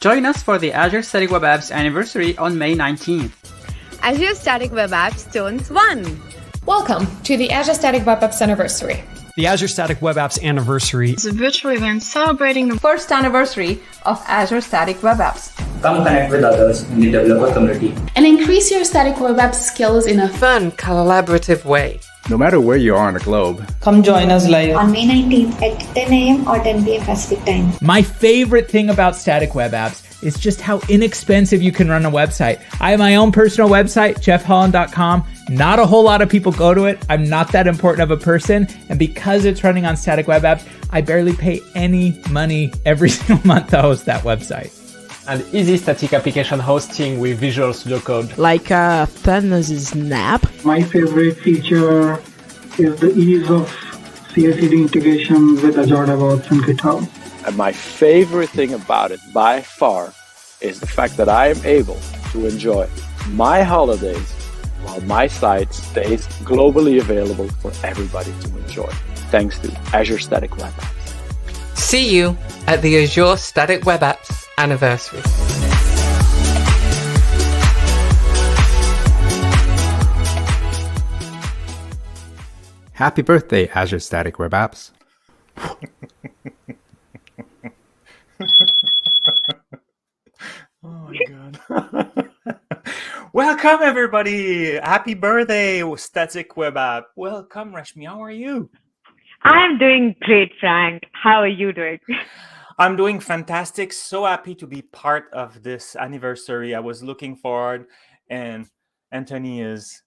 Join us for the Azure Static Web Apps anniversary on May 19th. Azure Static Web Apps turns 1. Welcome to the Azure Static Web Apps anniversary. The Azure Static Web Apps anniversary is a virtual event celebrating the first anniversary of Azure Static Web Apps. Come connect with others in the developer community and increase your Static Web Apps skills in a fun, collaborative way. No matter where you are on the globe, come join us live on May 19th at 10 a.m. or 10 p.m. Pacific time. My favorite thing about Static Web Apps is just how inexpensive you can run a website. I have my own personal website, jeffholland.com. Not a whole lot of people go to it. I'm not that important of a person. And because it's running on Static Web Apps, I barely pay any money every single month to host that website. And easy static application hosting with Visual Studio Code. Like fun as a snap. My favorite feature is the ease of CI/CD integration with Azure DevOps and GitHub. And my favorite thing about it by far is the fact that I am able to enjoy my holidays while my site stays globally available for everybody to enjoy, thanks to Azure Static Web Apps. See you at the Azure Static Web Apps anniversary. Happy birthday, Azure Static Web Apps. Oh my God. Welcome everybody. Happy birthday, Static Web App. Welcome, Rashmi. How are you? I'm doing great, Frank. How are you doing? I'm doing fantastic. So happy to be part of this anniversary. I was looking forward, and Anthony is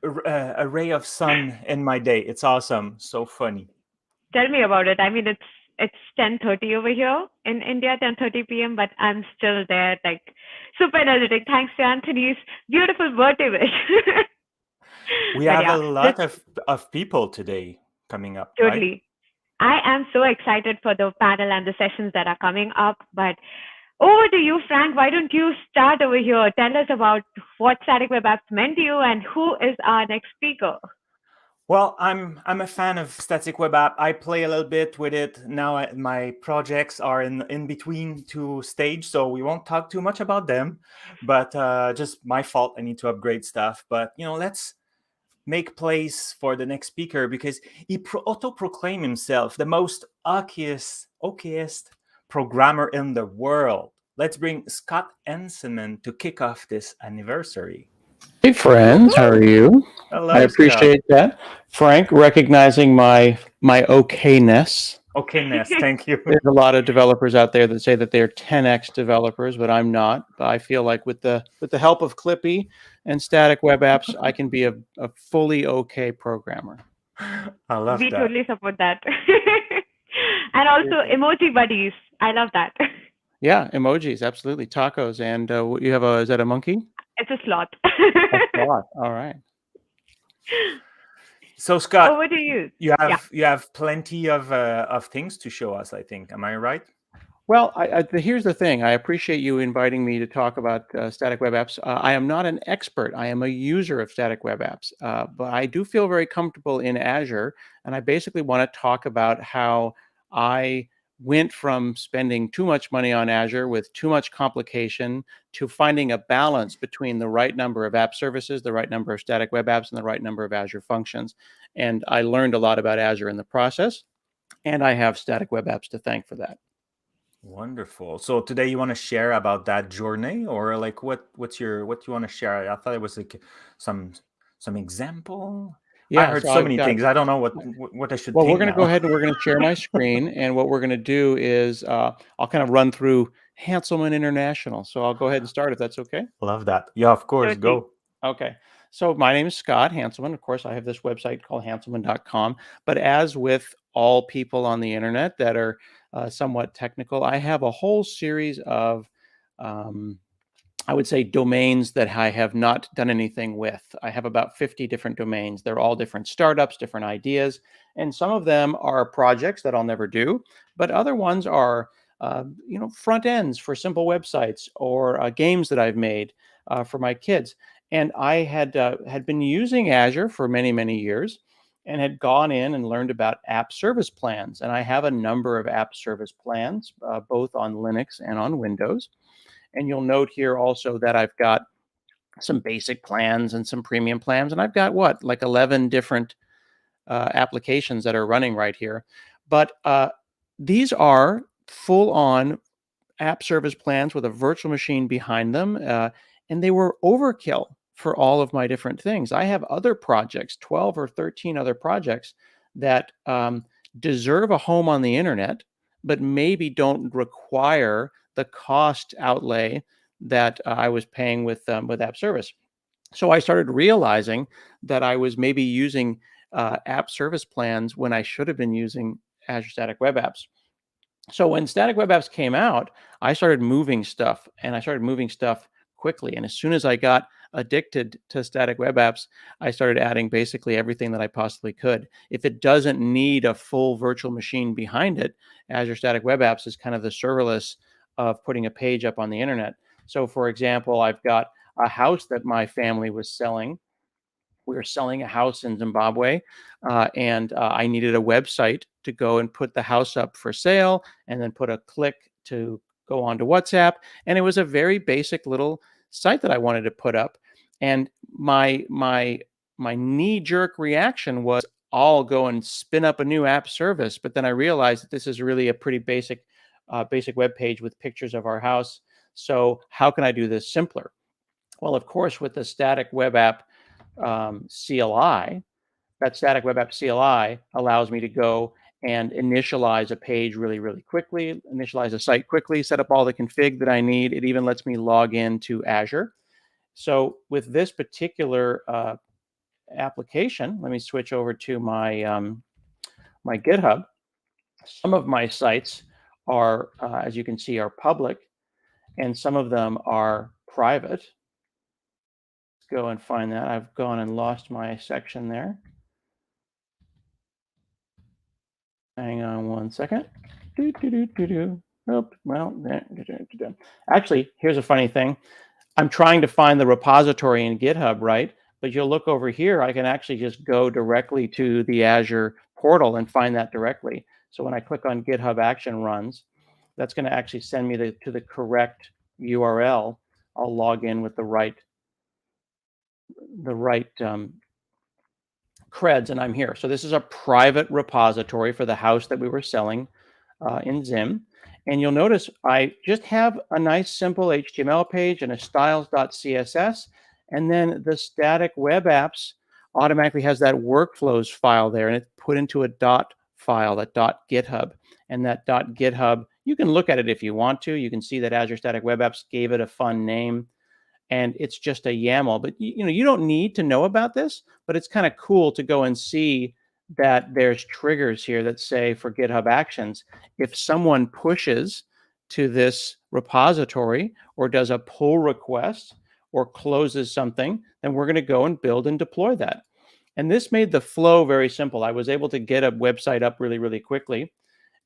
a ray of sun in my day. It's awesome. So funny. Tell me about it. I mean, it's 10:30 over here in India, 10:30 p.m., but I'm still there, like super energetic. Thanks to Anthony's beautiful birthday wish. We have a lot of people today coming up. Totally. Right? I am so excited for the panel and the sessions that are coming up, but over to you, Frank. Why don't you start over here? Tell us about what Static Web Apps meant to you and who is our next speaker. Well, I'm a fan of Static Web App. I play a little bit with it now. My projects are in between two stages, so we won't talk too much about them. But just my fault. I need to upgrade stuff. But let's make place for the next speaker because he auto-proclaimed himself the most okayest programmer in the world. Let's bring Scott Ensenman to kick off this anniversary. Hey friends, how are you? Hello, I appreciate that. Frank, recognizing my okayness. Okayness, thank you. There's a lot of developers out there that say that they're 10x developers, but I'm not. I feel like with the help of Clippy and Static Web Apps, I can be a fully okay programmer. I love that. We totally support that. And also emoji buddies. I love that. Yeah, emojis, absolutely. Tacos. And you have is that a monkey? It's a sloth. A sloth. All right. So Scott, over to you. You have plenty of things to show us, I think. Am I right? Well, here's the thing. I appreciate you inviting me to talk about Static Web Apps. I am not an expert. I am a user of Static Web Apps, but I do feel very comfortable in Azure, and I basically want to talk about how I went from spending too much money on Azure with too much complication to finding a balance between the right number of app services, the right number of static web apps, and the right number of Azure functions. And I learned a lot about Azure in the process, and I have Static Web Apps to thank for that. Wonderful. So today you want to share about that journey, or like what you want to share? I thought it was like some example. Yeah, I heard so many things. I don't know what I should. Well, we're going to go ahead and we're going to share my screen, and what we're going to do is I'll kind of run through Hanselman International. So I'll go ahead and start if that's okay. Love that. Yeah, of course. Go. Okay. So my name is Scott Hanselman. Of course, I have this website called hanselman.com. But as with all people on the internet that are somewhat technical, I have a whole series of, I would say, domains that I have not done anything with. I have about 50 different domains. They're all different startups, different ideas. And some of them are projects that I'll never do, but other ones are front ends for simple websites or games that I've made for my kids. And I had been using Azure for many, many years and had gone in and learned about app service plans. And I have a number of app service plans, both on Linux and on Windows. And you'll note here also that I've got some basic plans and some premium plans. And I've got like 11 different applications that are running right here. But these are full-on app service plans with a virtual machine behind them. And they were overkill for all of my different things. I have other projects, 12 or 13 other projects that deserve a home on the internet, but maybe don't require the cost outlay that I was paying with app service. So I started realizing that I was maybe using app service plans when I should have been using Azure Static Web Apps. So when Static Web Apps came out, I started moving stuff, and I started moving stuff quickly. And as soon as I got addicted to Static Web Apps, I started adding basically everything that I possibly could. If it doesn't need a full virtual machine behind it, Azure Static Web Apps is kind of the serverless of putting a page up on the internet. So for example, I've got a house that my family was selling. We were selling a house in Zimbabwe, and I needed a website to go and put the house up for sale and then put a click to go onto WhatsApp. And it was a very basic little site that I wanted to put up. And my knee-jerk reaction was, I'll go and spin up a new app service. But then I realized that this is really a pretty basic web page with pictures of our house. So how can I do this simpler? Well, of course, with the Static Web App CLI, that Static Web App CLI allows me to go and initialize a page really, really quickly, initialize a site quickly, set up all the config that I need. It even lets me log into Azure. So with this particular application, let me switch over to my my GitHub. Some of my sites are, as you can see, are public, and some of them are private. Let's go and find that. I've gone and lost my section there. Hang on one second. Oh, well, actually, here's a funny thing. I'm trying to find the repository in GitHub, right? But you'll look over here, I can actually just go directly to the Azure portal and find that directly. So when I click on GitHub Action Runs, that's going to actually send me to the correct URL. I'll log in with the right creds, and I'm here. So this is a private repository for the house that we were selling in Zim. And you'll notice I just have a nice simple HTML page and a styles.css. And then the Static Web Apps automatically has that workflows file there, and it's put into a dot file, that .github. And that .github, you can look at it if you want to. You can see that Azure Static Web Apps gave it a fun name, and it's just a YAML. But you don't need to know about this, but it's kind of cool to go and see that there's triggers here that say for GitHub Actions, if someone pushes to this repository or does a pull request or closes something, then we're going to go and build and deploy that. And this made the flow very simple. I was able to get a website up really, really quickly.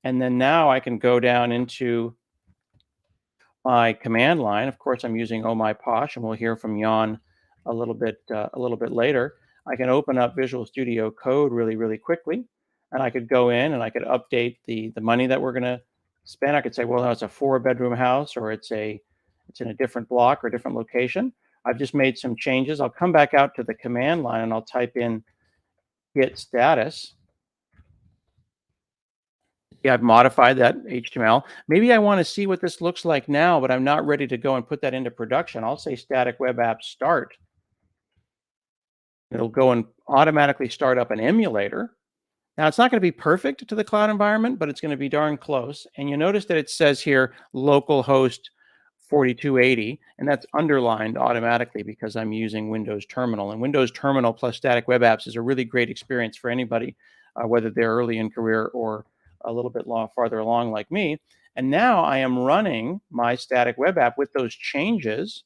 And then now I can go down into my command line. Of course, I'm using Oh My Posh, and we'll hear from Jan a little bit later. I can open up Visual Studio Code really, really quickly, and I could go in and I could update the money that we're going to spend. I could say, well, no, it's a 4-bedroom house, or it's in a different block or a different location. I've just made some changes. I'll come back out to the command line and I'll type in git status. Yeah, I've modified that HTML. Maybe I want to see what this looks like now, but I'm not ready to go and put that into production. I'll say Static Web Apps start. It'll go and automatically start up an emulator. Now, it's not going to be perfect to the cloud environment, but it's going to be darn close. And you notice that it says here localhost 4280, and that's underlined automatically because I'm using Windows Terminal. And Windows Terminal plus Static Web Apps is a really great experience for anybody, whether they're early in career or a little bit farther along like me. And now I am running my static web app with those changes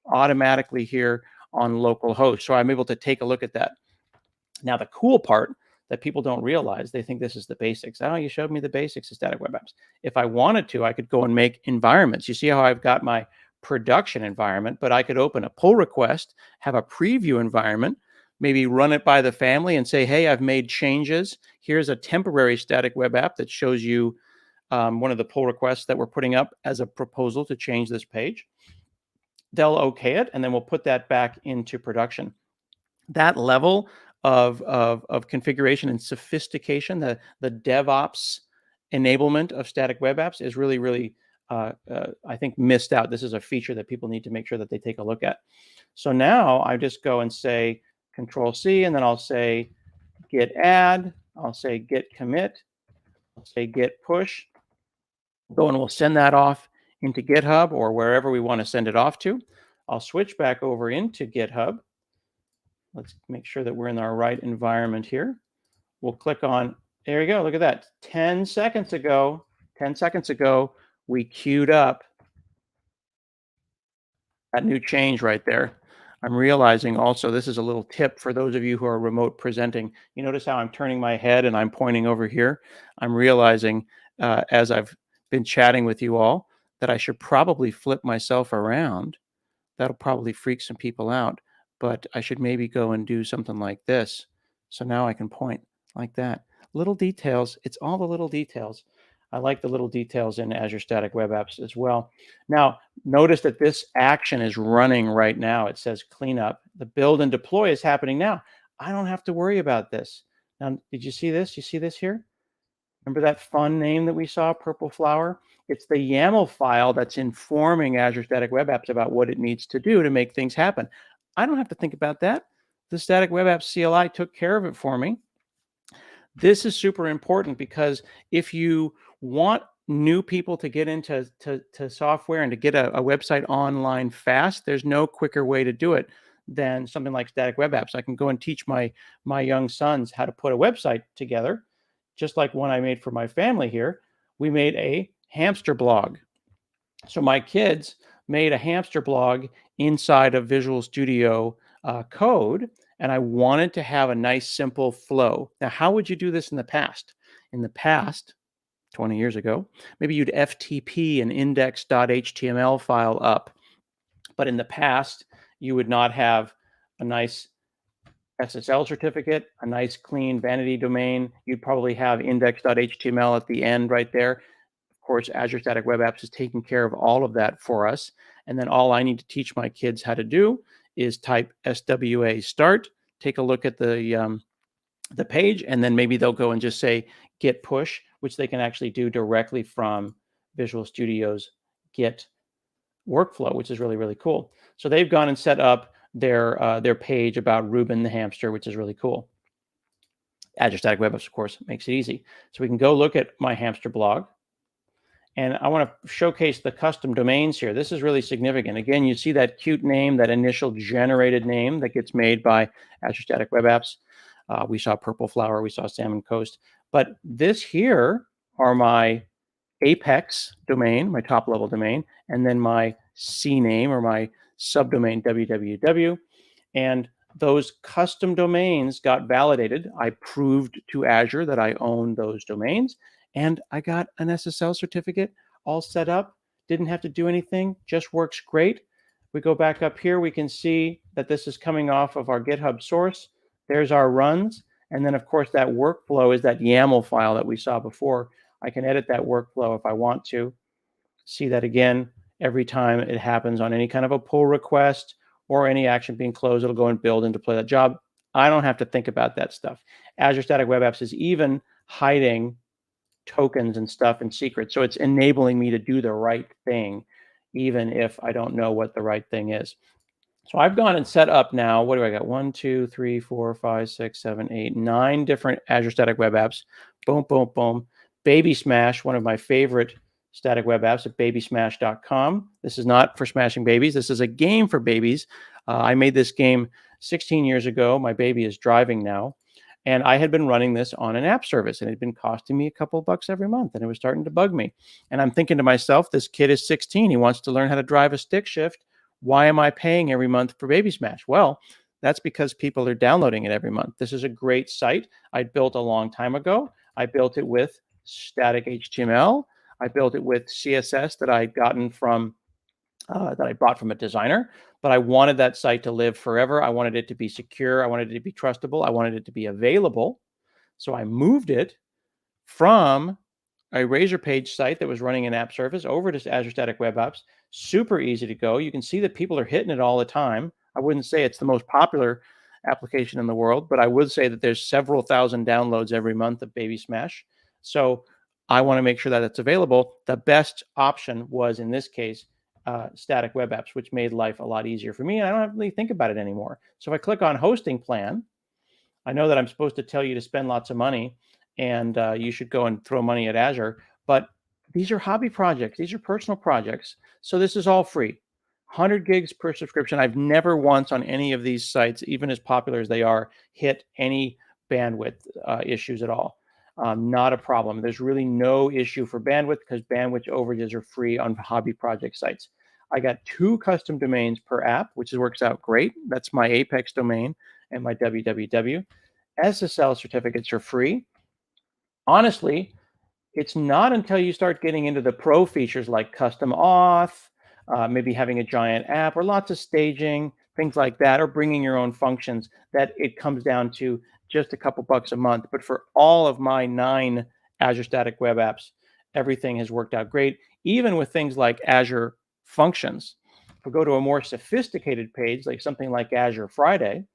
automatically here on localhost. So I'm able to take a look at that. Now, the cool part that people don't realize, they think this is the basics. Oh, you showed me the basics of static web apps. If I wanted to, I could go and make environments. You see how I've got my production environment, but I could open a pull request, have a preview environment, maybe run it by the family and say, hey, I've made changes. Here's a temporary static web app that shows you one of the pull requests that we're putting up as a proposal to change this page. They'll okay it, and then we'll put that back into production. That level of configuration and sophistication, the DevOps enablement of static web apps is really, really, I think, missed out. This is a feature that people need to make sure that they take a look at. So now I just go and say Control-C, and then I'll say git add, I'll say git commit, I'll say git push. Go and we'll send that off into GitHub or wherever we want to send it off to. I'll switch back over into GitHub. Let's make sure that we're in our right environment here. We'll click on, there you go, look at that. 10 seconds ago, we queued up that new change right there. I'm realizing also, this is a little tip for those of you who are remote presenting. You notice how I'm turning my head and I'm pointing over here? I'm realizing as I've been chatting with you all that I should probably flip myself around. That'll probably freak some people out, but I should maybe go and do something like this. So now I can point like that. Little details, it's all the little details. I like the little details in Azure Static Web Apps as well. Now, notice that this action is running right now. It says cleanup. The build and deploy is happening now. I don't have to worry about this. Now, did you see this? You see this here? Remember that fun name that we saw, Purple Flower? It's the YAML file that's informing Azure Static Web Apps about what it needs to do to make things happen. I don't have to think about that. The Static Web Apps CLI took care of it for me. This is super important because if you want new people to get into software and to get a website online fast, there's no quicker way to do it than something like Static Web Apps. I can go and teach my young sons how to put a website together, just like one I made for my family here. We made a hamster blog. So my kids made a hamster blog inside of Visual Studio Code, and I wanted to have a nice, simple flow. Now, how would you do this in the past? In the past, 20 years ago, maybe you'd FTP an index.html file up. But in the past, you would not have a nice SSL certificate, a nice clean vanity domain. You'd probably have index.html at the end right there. Of course, Azure Static Web Apps is taking care of all of that for us. And then all I need to teach my kids how to do is type SWA start, take a look at the page, and then maybe they'll go and just say git push, which they can actually do directly from Visual Studio's Git workflow, which is really, really cool. So they've gone and set up their page about Ruben the hamster, which is really cool. Azure Static Web Apps, of course, makes it easy. So we can go look at my hamster blog. And I want to showcase the custom domains here. This is really significant. Again, you see that cute name, that initial generated name that gets made by Azure Static Web Apps. We saw Purple Flower, we saw Salmon Coast. But this here are my Apex domain, my top level domain, and then my C name or my subdomain www. And those custom domains got validated. I proved to Azure that I own those domains, and I got an SSL certificate all set up. Didn't have to do anything, just works great. We go back up here, we can see that this is coming off of our GitHub source. There's our runs. And then, of course, that workflow is that YAML file that we saw before. I can edit that workflow if I want to. See that again every time it happens on any kind of a pull request or any action being closed, it'll go and build and deploy that job. I don't have to think about that stuff. Azure Static Web Apps is even hiding tokens and stuff and secrets. So it's enabling me to do the right thing, even if I don't know what the right thing is. So I've gone and set up now, what do I got? 1, 2, 3, 4, 5, 6, 7, 8, 9 different Azure Static Web Apps. Boom, boom, boom. Baby Smash, one of my favorite Static Web Apps at babysmash.com. This is not for smashing babies. This is a game for babies. I made this game 16 years ago. My baby is driving now. And I had been running this on an app service, and it had been costing me a couple of bucks every month, and it was starting to bug me. And I'm thinking to myself, this kid is 16. He wants to learn how to drive a stick shift. Why am I paying every month for Baby Smash? Well, that's because people are downloading it every month. This is a great site I built a long time ago. I built it with static HTML. I built it with CSS that I'd gotten from that I bought from a designer, but I wanted that site to live forever. I wanted it to be secure. I wanted it to be trustable. I wanted it to be available. So I moved it from a Razor Page site that was running an app service over to Azure Static Web Apps. Super easy to go. You can see that people are hitting it all the time. I wouldn't say it's the most popular application in the world, but I would say that there's several thousand downloads every month of Baby Smash. So I want to make sure that it's available. The best option was, in this case, Static Web Apps, which made life a lot easier for me. And I don't have to really think about it anymore. So if I click on hosting plan, I know that I'm supposed to tell you to spend lots of money and you should go and throw money at Azure. But these are hobby projects. These are personal projects. So this is all free. 100 gigs per subscription. I've never once on any of these sites, even as popular as they are, hit any bandwidth issues at all. Not a problem. There's really no issue for bandwidth because bandwidth overages are free on hobby project sites. I got 2 custom domains per app, which works out great. That's my Apex domain and my www. SSL certificates are free. Honestly, it's not until you start getting into the pro features like custom auth, maybe having a giant app or lots of staging, things like that, or bringing your own functions, that it comes down to just a couple bucks a month. But for all of my 9 Azure Static Web Apps, everything has worked out great, even with things like Azure Functions. If we go to a more sophisticated page, like something like Azure Friday.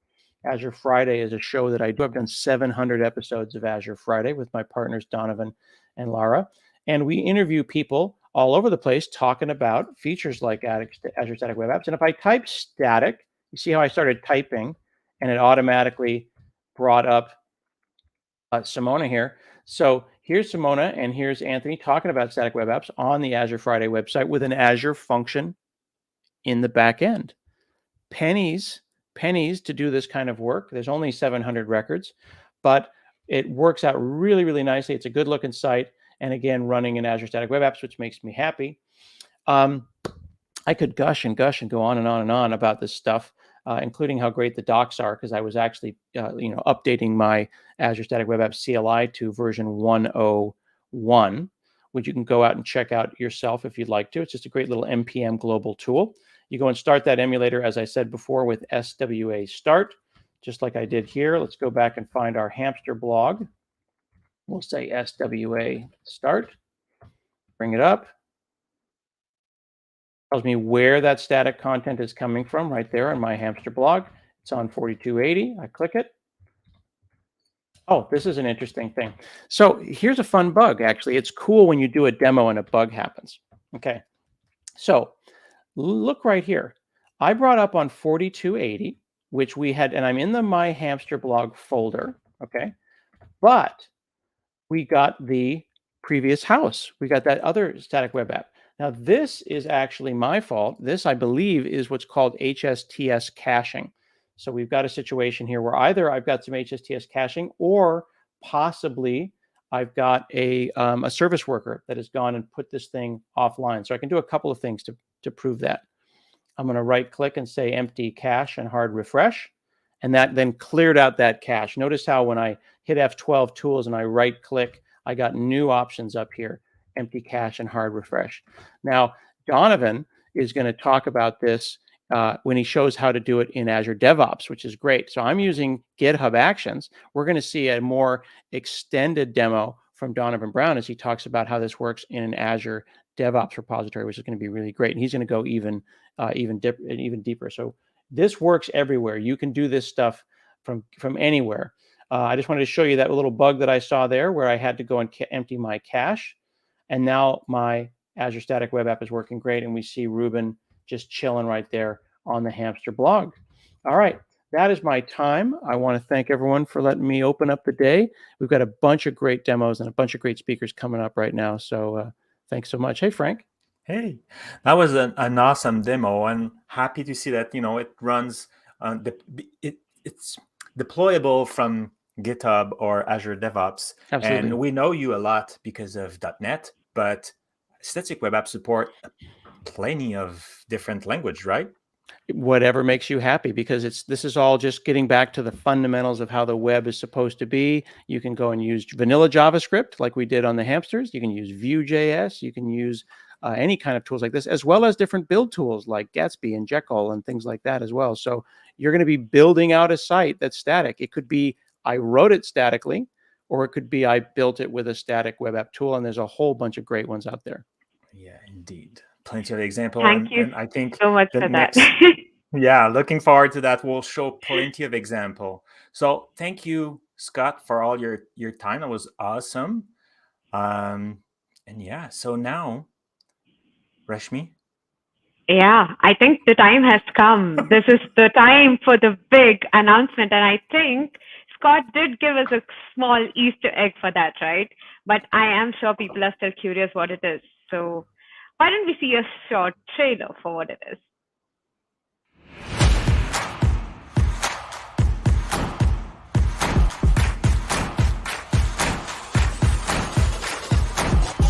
Azure Friday is a show that I do. I've done 700 episodes of Azure Friday with my partners, Donovan and Lara. And we interview people all over the place talking about features like Azure Static Web Apps. And if I type static, you see how I started typing and it automatically brought up Simona here. So here's Simona and here's Anthony talking about Static Web Apps on the Azure Friday website with an Azure function in the back end. Pennies to do this kind of work. There's only 700 records, but it works out really, really nicely. It's a good looking site. And again, running in Azure Static Web Apps, which makes me happy. I could gush and go on and on and on about this stuff, including how great the docs are, because I was actually updating my Azure Static Web Apps CLI to version 101, which you can go out and check out yourself if you'd like to. It's just a great little NPM global tool. You go and start that emulator, as I said before, with SWA start, just like I did here. Let's go back and find our hamster blog. We'll say SWA start, bring it up. Tells me where that static content is coming from right there on my hamster blog. It's on 4280. I click it. Oh, this is an interesting thing. So here's a fun bug, actually. It's cool when you do a demo and a bug happens. Okay, so look right here. I brought up on 4280, which we had, and I'm in the My Hamster blog folder, okay? But we got the previous house. We got that other static web app. Now, this is actually my fault. This, I believe, is what's called HSTS caching. So we've got a situation here where either I've got some HSTS caching or possibly I've got a service worker that has gone and put this thing offline. So I can do a couple of things to prove that. I'm going to right click and say empty cache and hard refresh. And that then cleared out that cache. Notice how when I hit F12 tools and I right click, I got new options up here, empty cache and hard refresh. Now, Donovan is going to talk about this when he shows how to do it in Azure DevOps, which is great. So I'm using GitHub Actions. We're going to see a more extended demo from Donovan Brown as he talks about how this works in an Azure DevOps repository, which is going to be really great. And he's going to go even deeper. So this works everywhere. You can do this stuff from anywhere. I just wanted to show you that little bug that I saw there where I had to go and empty my cache. And now my Azure Static Web App is working great. And we see Ruben just chilling right there on the hamster blog. All right, that is my time. I want to thank everyone for letting me open up the day. We've got a bunch of great demos and a bunch of great speakers coming up right now. So Thanks so much. Hey, Frank. Hey, that was an awesome demo, and happy to see that it runs. It's deployable from GitHub or Azure DevOps. Absolutely. And we know you a lot because of .NET, but Static Web Apps support plenty of different language, right? Whatever makes you happy, because this is all just getting back to the fundamentals of how the web is supposed to be. You can go and use vanilla JavaScript like we did on the hamsters. You can use Vue.js. You can use any kind of tools like this, as well as different build tools like Gatsby and Jekyll and things like that as well. So you're going to be building out a site that's static. It could be I wrote it statically, or it could be I built it with a static web app tool, and there's a whole bunch of great ones out there. Yeah, indeed. Plenty of examples. Thank you and I think so much for that. Yeah, looking forward to that. We'll show plenty of example. So thank you, Scott, for all your time. That was awesome. And yeah, so now, Rashmi. Yeah, I think the time has come. This is the time for the big announcement. And I think Scott did give us a small Easter egg for that, right? But I am sure people are still curious what it is. So why don't we see a short trailer for what it is?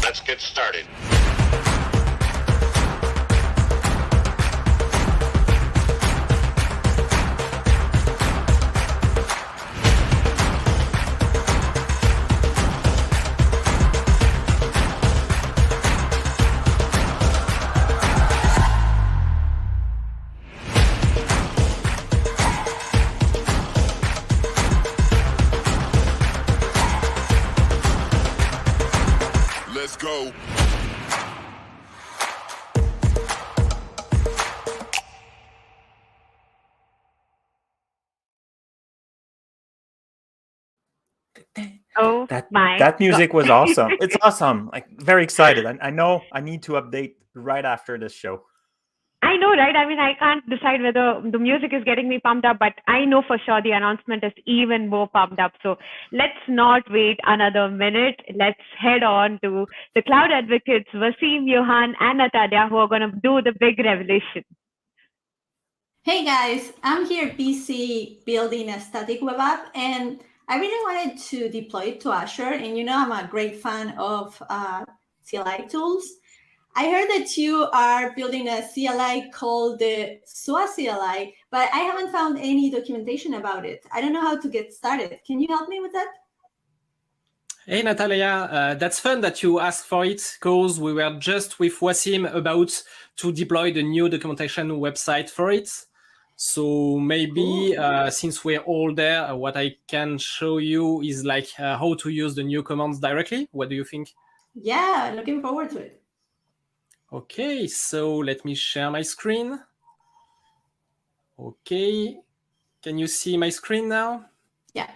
Let's get started. Let's go. Oh, that music was awesome. It's awesome. Like, very excited. I know I need to update right after this show. I know, right? I mean, I can't decide whether the music is getting me pumped up, but I know for sure the announcement is even more pumped up. So let's not wait another minute. Let's head on to the cloud advocates, Wasim, Johan, and Natalia, who are going to do the big revelation. Hey guys, I'm here busy building a static web app, and I really wanted to deploy it to Azure. And you know, I'm a great fan of CLI tools. I heard that you are building a CLI called the SUA CLI, but I haven't found any documentation about it. I don't know how to get started. Can you help me with that? Hey, Natalia, that's fun that you asked for it, because we were just with Wasim about to deploy the new documentation website for it. So maybe since we're all there, what I can show you is like how to use the new commands directly. What do you think? Yeah, looking forward to it. Okay, so let me share my screen. Okay, can you see my screen now? Yeah.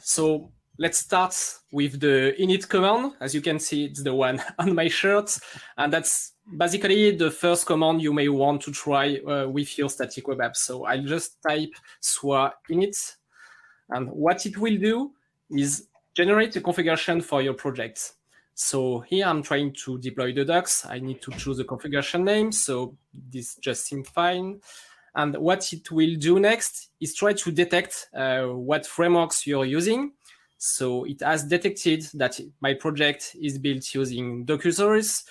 So let's start with the init command. As you can see, it's the one on my shirt. And that's basically the first command you may want to try with your static web app. So I'll just type SUA init. And what it will do is generate a configuration for your project. So here I'm trying to deploy the docs. I need to choose a configuration name. So this just seems fine. And what it will do next is try to detect what frameworks you're using. So it has detected that my project is built using DocuSource.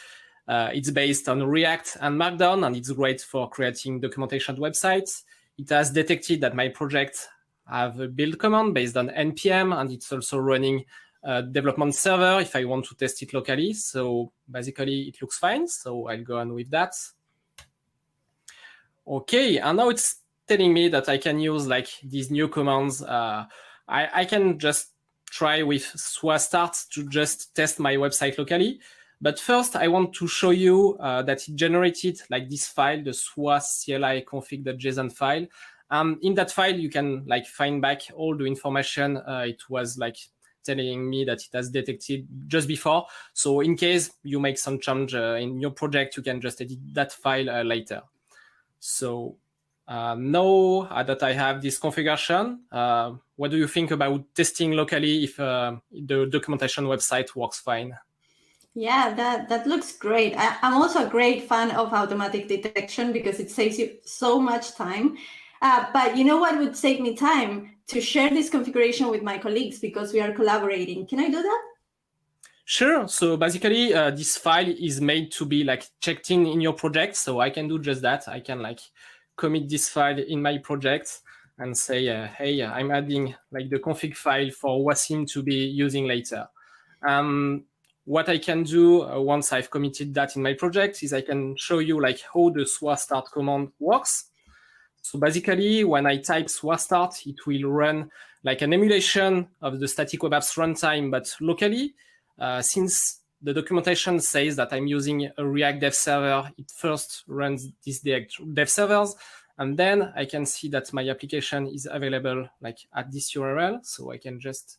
It's based on React and Markdown, and it's great for creating documentation websites. It has detected that my project have a build command based on npm, and it's also running development server if I want to test it locally. So basically it looks fine. So I'll go on with that. Okay, and now it's telling me that I can use like these new commands. I can just try with SUA start to just test my website locally. But first I want to show you that it generated like this file, the SUA CLI config.json file. In that file, you can like find back all the information it was like telling me that it has detected just before. So in case you make some change in your project, you can just edit that file later. So now that I have this configuration, what do you think about testing locally if the documentation website works fine? Yeah, that looks great. I'm also a great fan of automatic detection because it saves you so much time. But you know what would save me time? To share this configuration with my colleagues because we are collaborating. Can I do that? Sure. So basically, this file is made to be like checked in your project. So I can do just that. I can like commit this file in my project and say, hey, I'm adding like the config file for Wasim to be using later. What I can do once I've committed that in my project is I can show you like how the swa start command works. So basically, when I type swa start, it will run like an emulation of the static web apps runtime, but locally. Since the documentation says that I'm using a React dev server, it first runs these dev servers, and then I can see that my application is available like at this URL. So I can just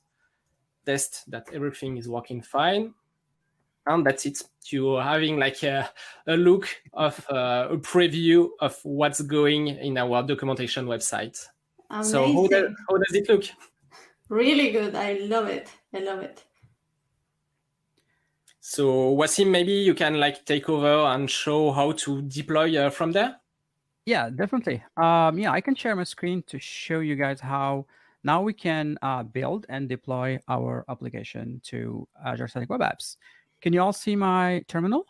test that everything is working fine. And that's it. You're having like a look of a preview of what's going in our documentation website. Amazing. So how does it look? Really good. I love it. I love it. So Wasim, maybe you can like take over and show how to deploy from there? Yeah, definitely. Yeah, I can share my screen to show you guys how now we can build and deploy our application to Azure Static Web Apps. Can you all see my terminal?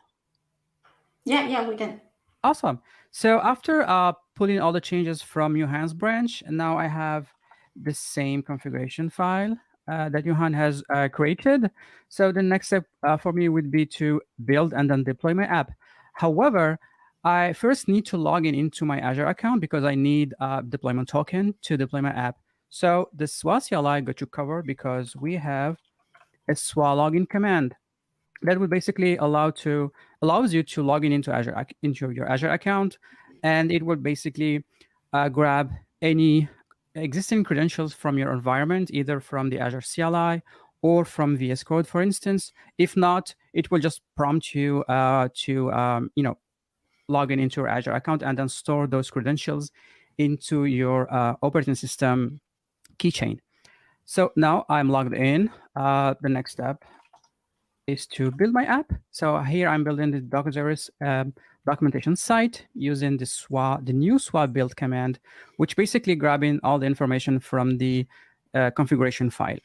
Yeah, we can. Awesome. So after pulling all the changes from Johan's branch, and now I have the same configuration file that Johan has created. So the next step for me would be to build and then deploy my app. However, I first need to log in into my Azure account because I need a deployment token to deploy my app. So the SWA CLI got you covered because we have a SWA login command that would basically allows you to log in into your Azure account, and it would basically grab any existing credentials from your environment, either from the Azure CLI or from VS Code, for instance. If not, it will just prompt you to log in into your Azure account and then store those credentials into your operating system keychain. So now I'm logged in. The next step is to build my app. So here I'm building the Docker documentation site using the new SWA build command, which basically grabbing all the information from the configuration file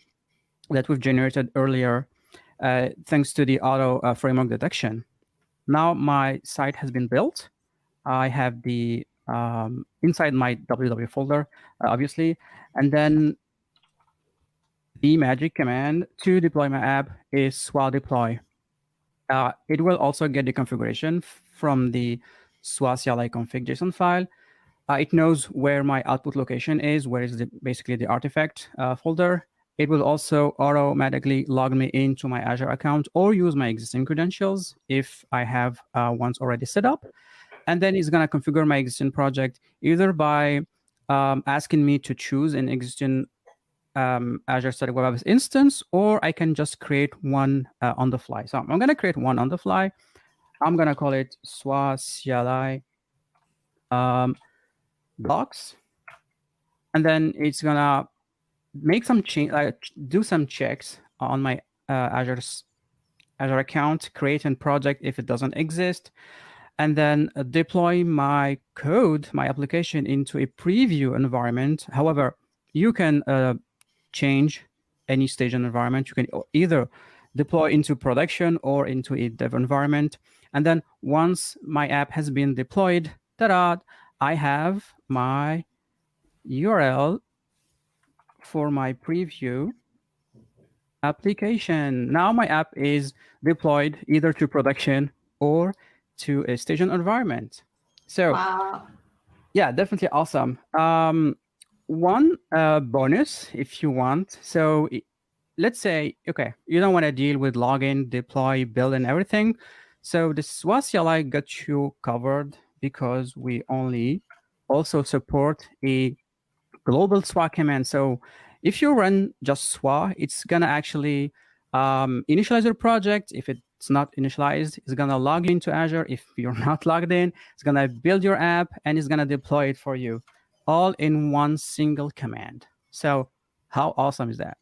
that we've generated earlier, thanks to the auto framework detection. Now my site has been built. I have the inside my www folder, obviously, and then the magic command to deploy my app is SWA deploy. It will also get the configuration from the SWA CLI config JSON file. It knows where my output location is, where is basically the artifact folder. It will also automatically log me into my Azure account or use my existing credentials if I have ones already set up. And then it's going to configure my existing project either by asking me to choose an existing Azure Static Web Apps instance, or I can just create one on the fly. So I'm going to create one on the fly. I'm going to call it SWA CLI docs. And then it's going to make some do some checks on my Azure account, create a project if it doesn't exist, and then deploy my code, my application into a preview environment. However, you can change any staging environment. You can either deploy into production or into a dev environment. And then once my app has been deployed, ta-da, I have my URL for my preview application. Now my app is deployed either to production or to a staging environment. So wow. Yeah, definitely awesome. One bonus if you want. So let's say, okay, you don't want to deal with login, deploy, build, and everything. So the SWA CLI got you covered because we only also support a global SWA command. So if you run just SWA, it's going to actually initialize your project. If it's not initialized, it's going to log into Azure. If you're not logged in, it's going to build your app and it's going to deploy it for you, all in one single command. So how awesome is that?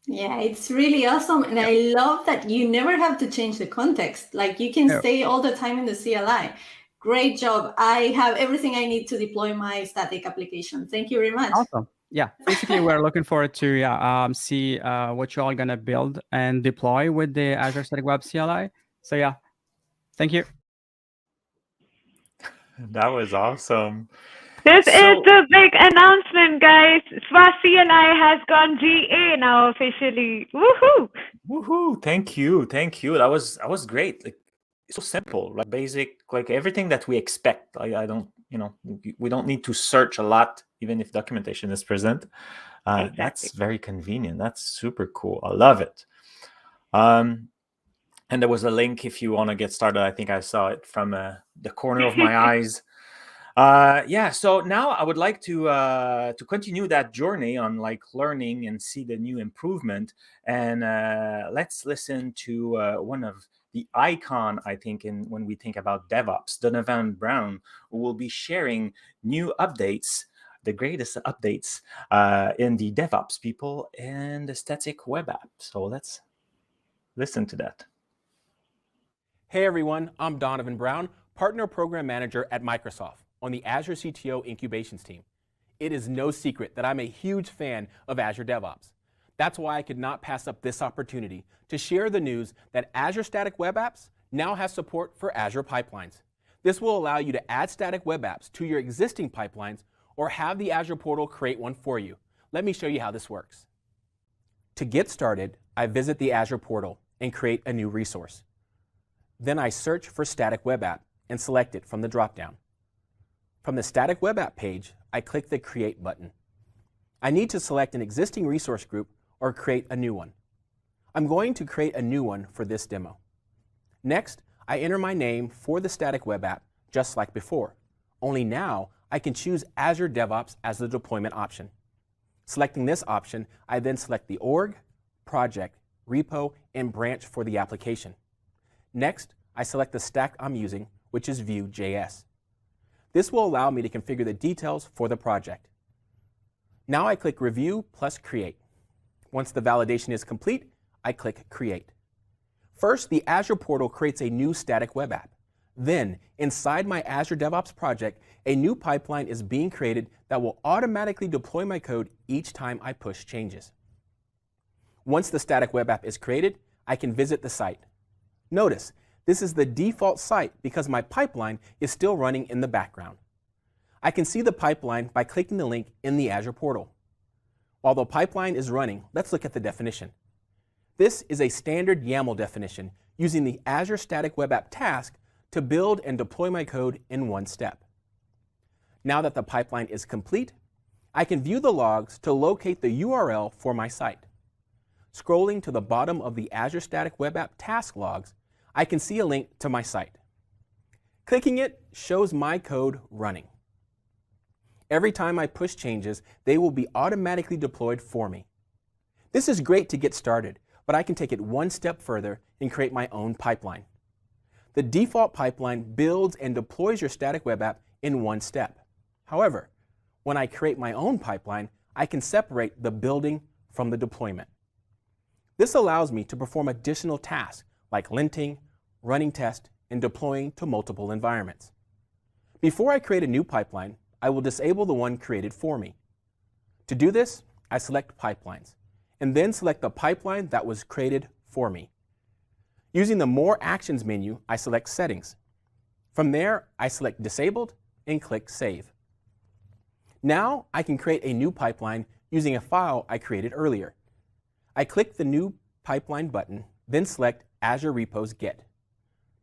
Yeah, it's really awesome. And I love that you never have to change the context. Like you can stay all the time in the CLI. Great job. I have everything I need to deploy my static application. Thank you very much. Awesome. Yeah, basically, we're looking forward to see what you're all going to build and deploy with the Azure Static Web CLI. So yeah, thank you. That was awesome. This is the big announcement, guys. SWA CLI has gone GA now officially. Woohoo! Woohoo! Thank you. That was great. Like, it's so simple, right? Basic, like everything that we expect. I don't, we don't need to search a lot, even if documentation is present. Exactly. That's very convenient. That's super cool. I love it. And there was a link if you want to get started. I think I saw it from the corner of my eyes. Yeah, so now I would like to continue that journey on like learning and see the new improvement. And let's listen to one of the icon, I think, when we think about DevOps, Donovan Brown, who will be sharing new updates, the greatest updates in the DevOps people and the static web app. So let's listen to that. Hey everyone, I'm Donovan Brown, Partner Program Manager at Microsoft on the Azure CTO Incubations team. It is no secret that I'm a huge fan of Azure DevOps. That's why I could not pass up this opportunity to share the news that Azure Static Web Apps now has support for Azure pipelines. This will allow you to add static web apps to your existing pipelines or have the Azure portal create one for you. Let me show you how this works. To get started, I visit the Azure portal and create a new resource. Then I search for Static Web App and select it from the dropdown. From the Static Web App page, I click the Create button. I need to select an existing resource group or create a new one. I'm going to create a new one for this demo. Next, I enter my name for the Static Web App just like before, only now I can choose Azure DevOps as the deployment option. Selecting this option, I then select the org, project, repo, and branch for the application. Next, I select the stack I'm using, which is Vue.js. This will allow me to configure the details for the project. Now I click Review plus Create. Once the validation is complete, I click Create. First, the Azure portal creates a new static web app. Then, inside my Azure DevOps project, a new pipeline is being created that will automatically deploy my code each time I push changes. Once the static web app is created, I can visit the site. Notice, this is the default site because my pipeline is still running in the background. I can see the pipeline by clicking the link in the Azure portal. While the pipeline is running, let's look at the definition. This is a standard YAML definition using the Azure Static Web App task to build and deploy my code in one step. Now that the pipeline is complete, I can view the logs to locate the URL for my site. Scrolling to the bottom of the Azure Static Web App task logs, I can see a link to my site. Clicking it shows my code running. Every time I push changes, they will be automatically deployed for me. This is great to get started, but I can take it one step further and create my own pipeline. The default pipeline builds and deploys your static web app in one step. However, when I create my own pipeline, I can separate the building from the deployment. This allows me to perform additional tasks like linting, running tests, and deploying to multiple environments. Before I create a new pipeline, I will disable the one created for me. To do this, I select Pipelines, and then select the pipeline that was created for me. Using the More Actions menu, I select Settings. From there, I select Disabled and click Save. Now I can create a new pipeline using a file I created earlier. I click the New Pipeline button, then select Azure Repos Get.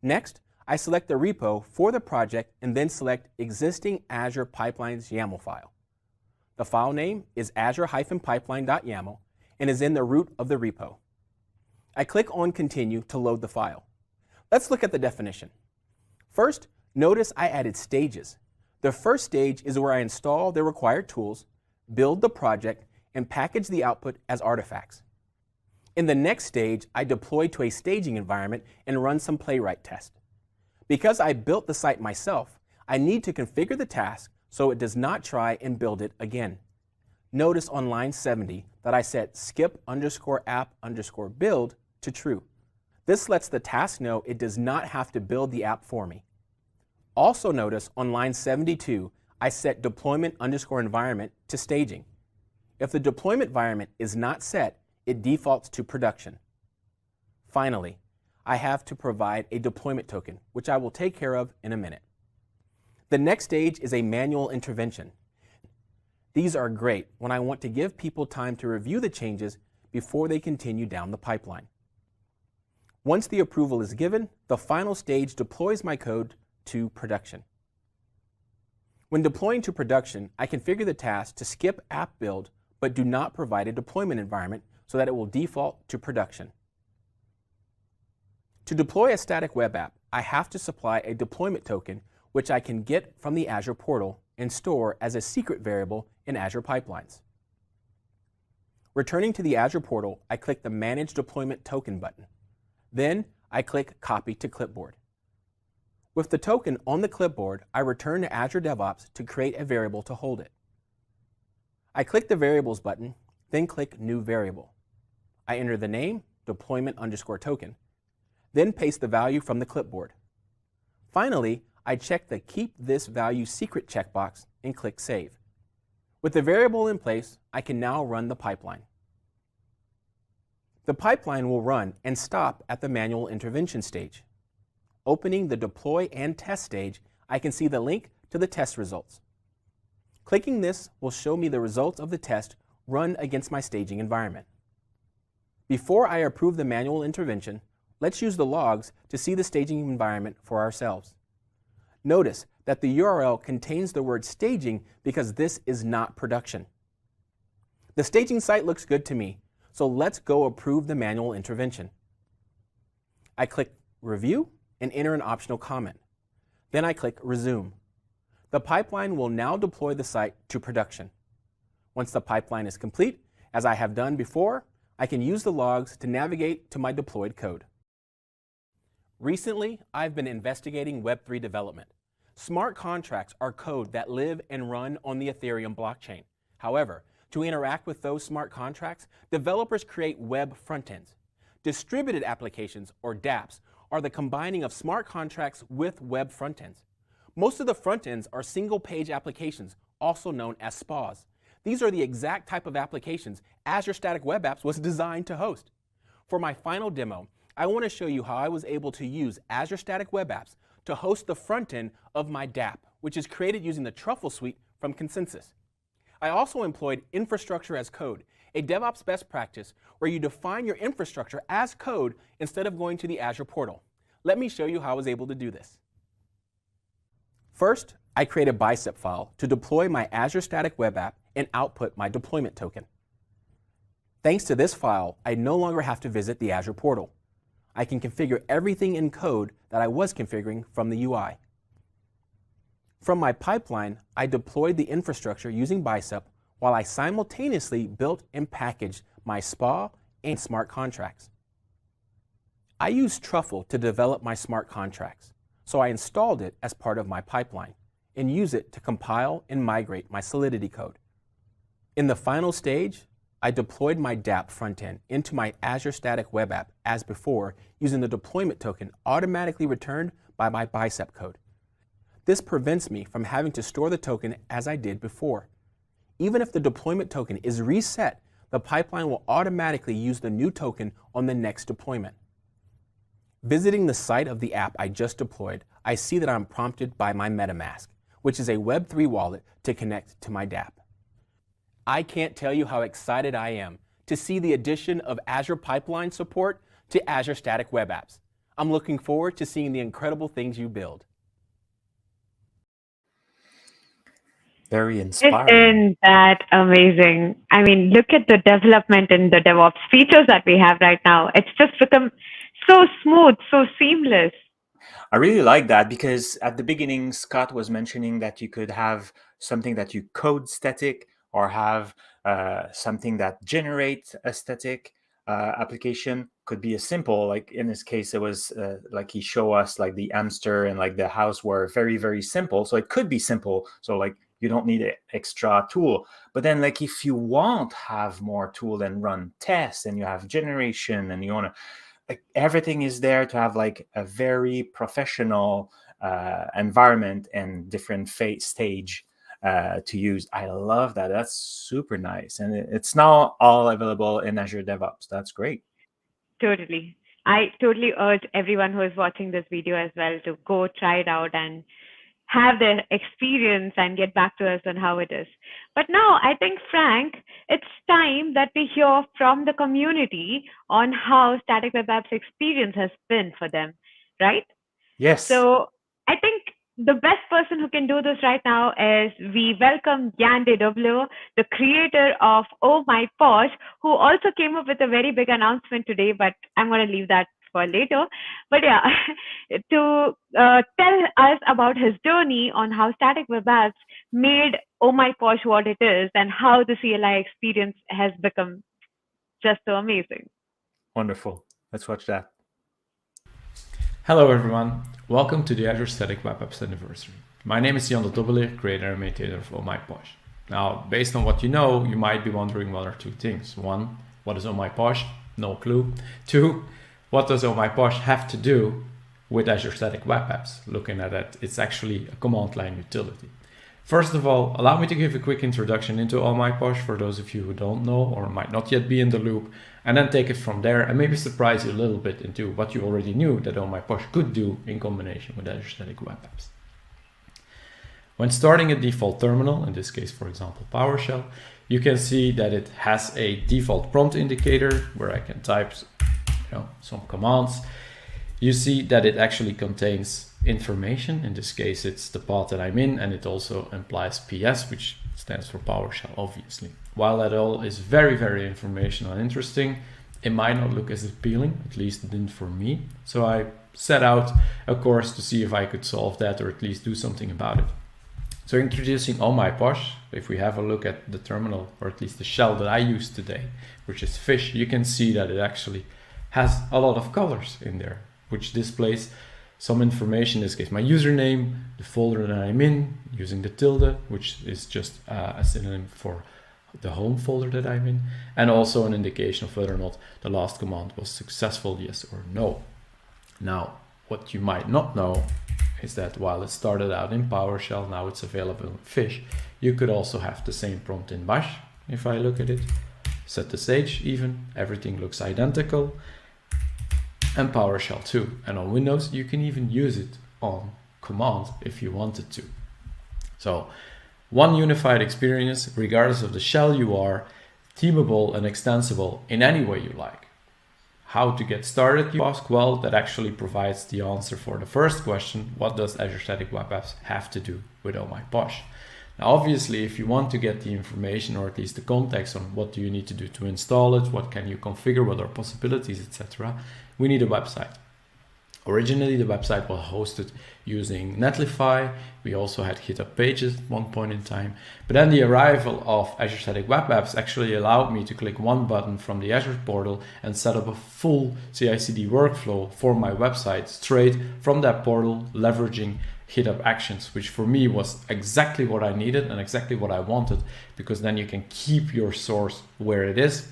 Next, I select the repo for the project and then select Existing Azure Pipelines YAML file. The file name is azure-pipeline.yaml and is in the root of the repo. I click on Continue to load the file. Let's look at the definition. First, notice I added stages. The first stage is where I install the required tools, build the project, and package the output as artifacts. In the next stage, I deploy to a staging environment and run some playwright tests. Because I built the site myself, I need to configure the task so it does not try and build it again. Notice on line 70 that I set skip_app_build to true. This lets the task know it does not have to build the app for me. Also notice on line 72, I set deployment_environment to staging. If the deployment environment is not set, it defaults to production. Finally, I have to provide a deployment token, which I will take care of in a minute. The next stage is a manual intervention. These are great when I want to give people time to review the changes before they continue down the pipeline. Once the approval is given, the final stage deploys my code to production. When deploying to production, I configure the task to skip app build, but do not provide a deployment environment so that it will default to production. To deploy a static web app, I have to supply a deployment token, which I can get from the Azure portal and store as a secret variable in Azure Pipelines. Returning to the Azure portal, I click the Manage Deployment Token button. Then I click Copy to Clipboard. With the token on the clipboard, I return to Azure DevOps to create a variable to hold it. I click the Variables button, then click New Variable. I enter the name, deployment_token, then paste the value from the clipboard. Finally, I check the Keep This Value Secret checkbox and click Save. With the variable in place, I can now run the pipeline. The pipeline will run and stop at the manual intervention stage. Opening the Deploy and Test stage, I can see the link to the test results. Clicking this will show me the results of the test run against my staging environment. Before I approve the manual intervention, let's use the logs to see the staging environment for ourselves. Notice that the URL contains the word staging because this is not production. The staging site looks good to me, so let's go approve the manual intervention. I click Review and enter an optional comment. Then I click Resume. The pipeline will now deploy the site to production. Once the pipeline is complete, as I have done before, I can use the logs to navigate to my deployed code. Recently, I've been investigating Web3 development. Smart contracts are code that live and run on the Ethereum blockchain. However, to interact with those smart contracts, developers create web frontends. Distributed applications, or dapps, are the combining of smart contracts with web frontends. Most of the frontends are single-page applications, also known as SPAs. These are the exact type of applications Azure Static Web Apps was designed to host. For my final demo, I want to show you how I was able to use Azure Static Web Apps to host the front end of my dapp, which is created using the Truffle suite from Consensus. I also employed infrastructure as code, a DevOps best practice where you define your infrastructure as code instead of going to the Azure portal. Let me show you how I was able to do this. First, I create a bicep file to deploy my Azure Static Web App and output my deployment token. Thanks to this file, I no longer have to visit the Azure portal. I can configure everything in code that I was configuring from the UI. From my pipeline, I deployed the infrastructure using Bicep while I simultaneously built and packaged my SPA and smart contracts. I used Truffle to develop my smart contracts, so I installed it as part of my pipeline and use it to compile and migrate my Solidity code. In the final stage, I deployed my dapp frontend into my Azure Static Web App as before using the deployment token automatically returned by my Bicep code. This prevents me from having to store the token as I did before. Even if the deployment token is reset, the pipeline will automatically use the new token on the next deployment. Visiting the site of the app I just deployed, I see that I'm prompted by my MetaMask, which is a Web3 wallet to connect to my dapp. I can't tell you how excited I am to see the addition of Azure Pipeline support to Azure Static Web Apps. I'm looking forward to seeing the incredible things you build. Very inspiring. Isn't that amazing? I mean, look at the development in the DevOps features that we have right now. It's just become so smooth, so seamless. I really like that because at the beginning, Scott was mentioning that you could have something that you code static or have something that generates a static application. Could be a simple, like in this case, it was like he showed us like the hamster and like the house were very, very simple. So it could be simple. So like you don't need an extra tool. But then like if you want to have more tool and run tests and you have generation and you want to, like, everything is there to have like a very professional environment and different stage to use. I love that. That's super nice. And it's now all available in Azure DevOps. That's great. Totally. I totally urge everyone who is watching this video as well to go try it out and have the experience and get back to us on how it is. But now I think, Frank, it's time that we hear from the community on how Static Web Apps experience has been for them, right? Yes. So I think the best person who can do this right now is we welcome Yann DW, the creator of Oh My Posh, who also came up with a very big announcement today, but I'm going to leave that for later. But yeah, to tell us about his journey on how Static Web Apps made Oh My Posh what it is and how the CLI experience has become just so amazing. Wonderful. Let's watch that. Hello everyone, welcome to the Azure Static Web Apps anniversary. My name is Yann DW, creator and maintainer of Oh My Posh. Now, based on what you know, you might be wondering one or two things. One, what is Oh My Posh? No clue. Two, what does Oh My Posh have to do with Azure Static Web Apps? Looking at it, it's actually a command line utility. First of all, allow me to give a quick introduction into Oh My Posh for those of you who don't know or might not yet be in the loop, and then take it from there and maybe surprise you a little bit into what you already knew that Oh My Posh could do in combination with Azure Static Web Apps. When starting a default terminal, in this case, for example, PowerShell, you can see that it has a default prompt indicator where I can type some commands. You see that it actually contains information. In this case, it's the path that I'm in, and it also implies PS, which stands for PowerShell, obviously. While that all is very, very informational and interesting, it might not look as appealing, at least it didn't for me. So I set out a course to see if I could solve that or at least do something about it. So introducing Oh My Posh, if we have a look at the terminal, or at least the shell that I use today, which is fish, you can see that it actually has a lot of colors in there, which displays some information, in this case my username, the folder that I'm in, using the tilde, which is just a synonym for the home folder that I'm in, and also an indication of whether or not the last command was successful, yes or no. Now, what you might not know is that while it started out in PowerShell, now it's available in Fish, you could also have the same prompt in Bash. If I look at it, set the stage even, everything looks identical, and PowerShell too. And on Windows, you can even use it on command if you wanted to. So one unified experience, regardless of the shell you are, themable and extensible in any way you like. How to get started, you ask? Well, that actually provides the answer for the first question. What does Azure Static Web Apps have to do with Oh My Posh? Now, obviously, if you want to get the information or at least the context on what do you need to do to install it, what can you configure, what are possibilities, etc., we need a website. Originally, the website was hosted using Netlify. We also had GitHub pages at one point in time. But then the arrival of Azure Static Web Apps actually allowed me to click one button from the Azure portal and set up a full CI/CD workflow for my website straight from that portal, leveraging GitHub Actions, which for me was exactly what I needed and exactly what I wanted, because then you can keep your source where it is,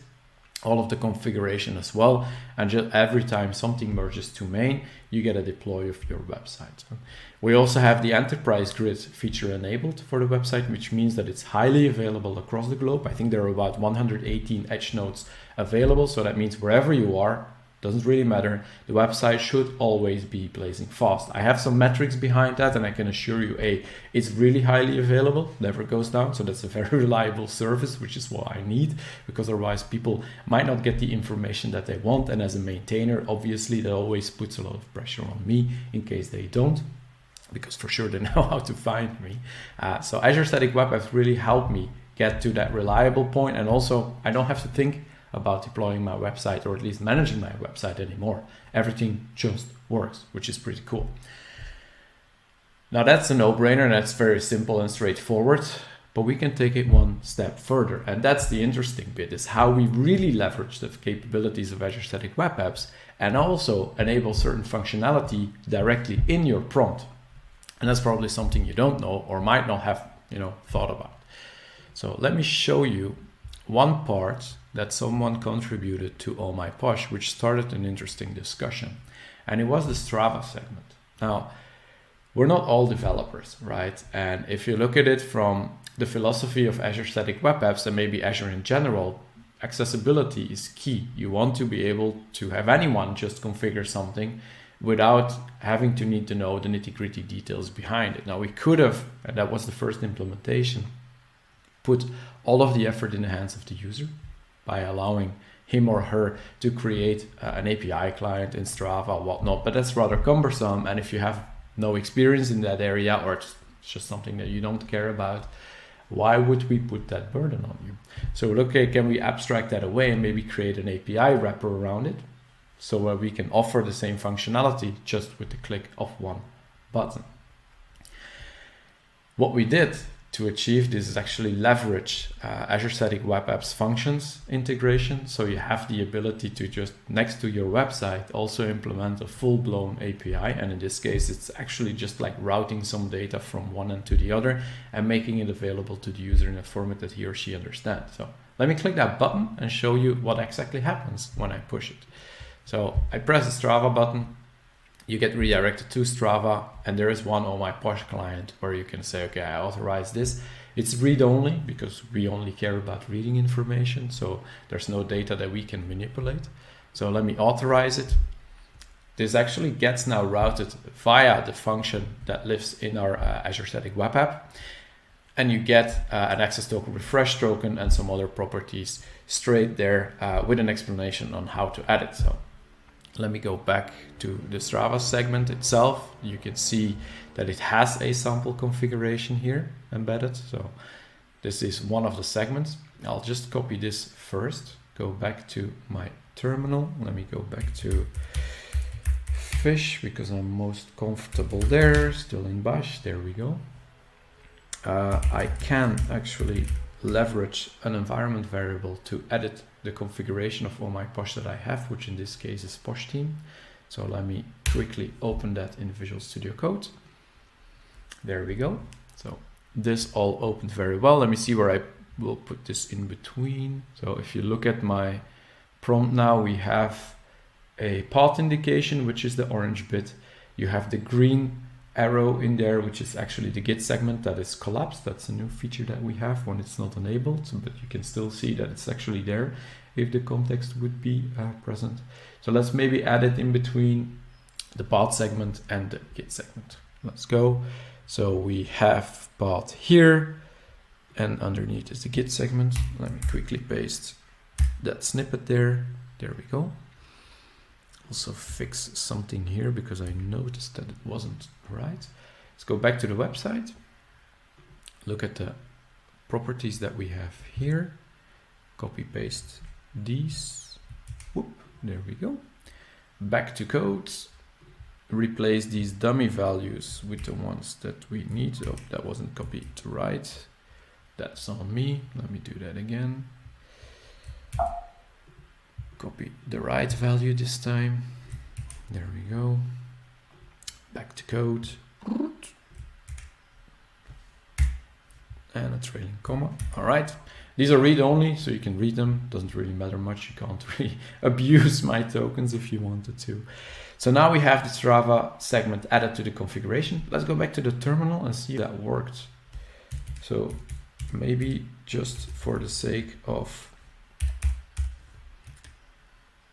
all of the configuration as well, and just every time something merges to main, you get a deploy of your website. We also have the enterprise grid feature enabled for the website, which means that it's highly available across the globe. I think there are about 118 edge nodes available, so that means wherever you are, doesn't really matter, the website should always be blazing fast. I have some metrics behind that, and I can assure you, it's really highly available, never goes down, so that's a very reliable service, which is what I need, because otherwise people might not get the information that they want, and as a maintainer, obviously that always puts a lot of pressure on me in case they don't, because for sure they know how to find me. So Azure Static Web Apps really helped me get to that reliable point, and also I don't have to think about deploying my website or at least managing my website anymore. Everything just works, which is pretty cool. Now that's a no-brainer, and that's very simple and straightforward, but we can take it one step further. And that's the interesting bit, is how we really leverage the capabilities of Azure Static Web Apps and also enable certain functionality directly in your prompt. And that's probably something you don't know or might not have thought about. So let me show you one part that someone contributed to All My Posh, which started an interesting discussion, and it was the Strava segment. Now, we're not all developers, right? And if you look at it from the philosophy of Azure Static Web Apps and maybe Azure in general, accessibility is key. You want to be able to have anyone just configure something without having to need to know the nitty-gritty details behind it. Now, we could have, and that was the first implementation, put all of the effort in the hands of the user by allowing him or her to create an API client in Strava or whatnot, but that's rather cumbersome. And if you have no experience in that area, or it's just something that you don't care about, why would we put that burden on you? So look, can we abstract that away and maybe create an API wrapper around it, so where we can offer the same functionality just with the click of one button. What we did to achieve this is actually leverage Azure Static Web Apps functions integration. So you have the ability to just next to your website also implement a full-blown API. And in this case, it's actually just like routing some data from one end to the other and making it available to the user in a format that he or she understands. So let me click that button and show you what exactly happens when I push it. So I press the Strava button, you get redirected to Strava, and there is one All My Posh client where you can say, okay, I authorize this. It's read-only because we only care about reading information, so there's no data that we can manipulate. So let me authorize it. This actually gets now routed via the function that lives in our Azure Static Web App, and you get an access token, refresh token, and some other properties straight there with an explanation on how to add it. So let me go back to the Strava segment itself. You can see that it has a sample configuration here embedded. So this is one of the segments. I'll just copy this first, go back to my terminal. Let me go back to Fish because I'm most comfortable there, still in Bash. There we go. I can actually leverage an environment variable to edit the configuration of All My Posh that I have, which in this case is Posh Team. So let me quickly open that in Visual Studio Code. There we go. So this all opened very well. Let me see where I will put this in between. So if you look at my prompt now, we have a path indication, which is the orange bit. You have the green arrow in there, which is actually the Git segment that is collapsed. That's a new feature that we have when it's not enabled, but you can still see that it's actually there if the context would be present. So let's maybe add it in between the path segment and the Git segment. Let's go. So we have path here, and underneath is the Git segment. Let me quickly paste that snippet there. There we go. Also fix something here because I noticed that it wasn't right. Let's go back to the website. Look at the properties that we have here. Copy paste these. Whoop, there we go. Back to code. Replace these dummy values with the ones that we need. Oh, that wasn't copied right. That's on me. Let me do that again. Copy the right value this time. There we go. Back to code. And a trailing comma. All right. These are read-only, so you can read them. Doesn't really matter much. You can't really abuse my tokens if you wanted to. So now we have the Strava segment added to the configuration. Let's go back to the terminal and see if that worked. So maybe just for the sake of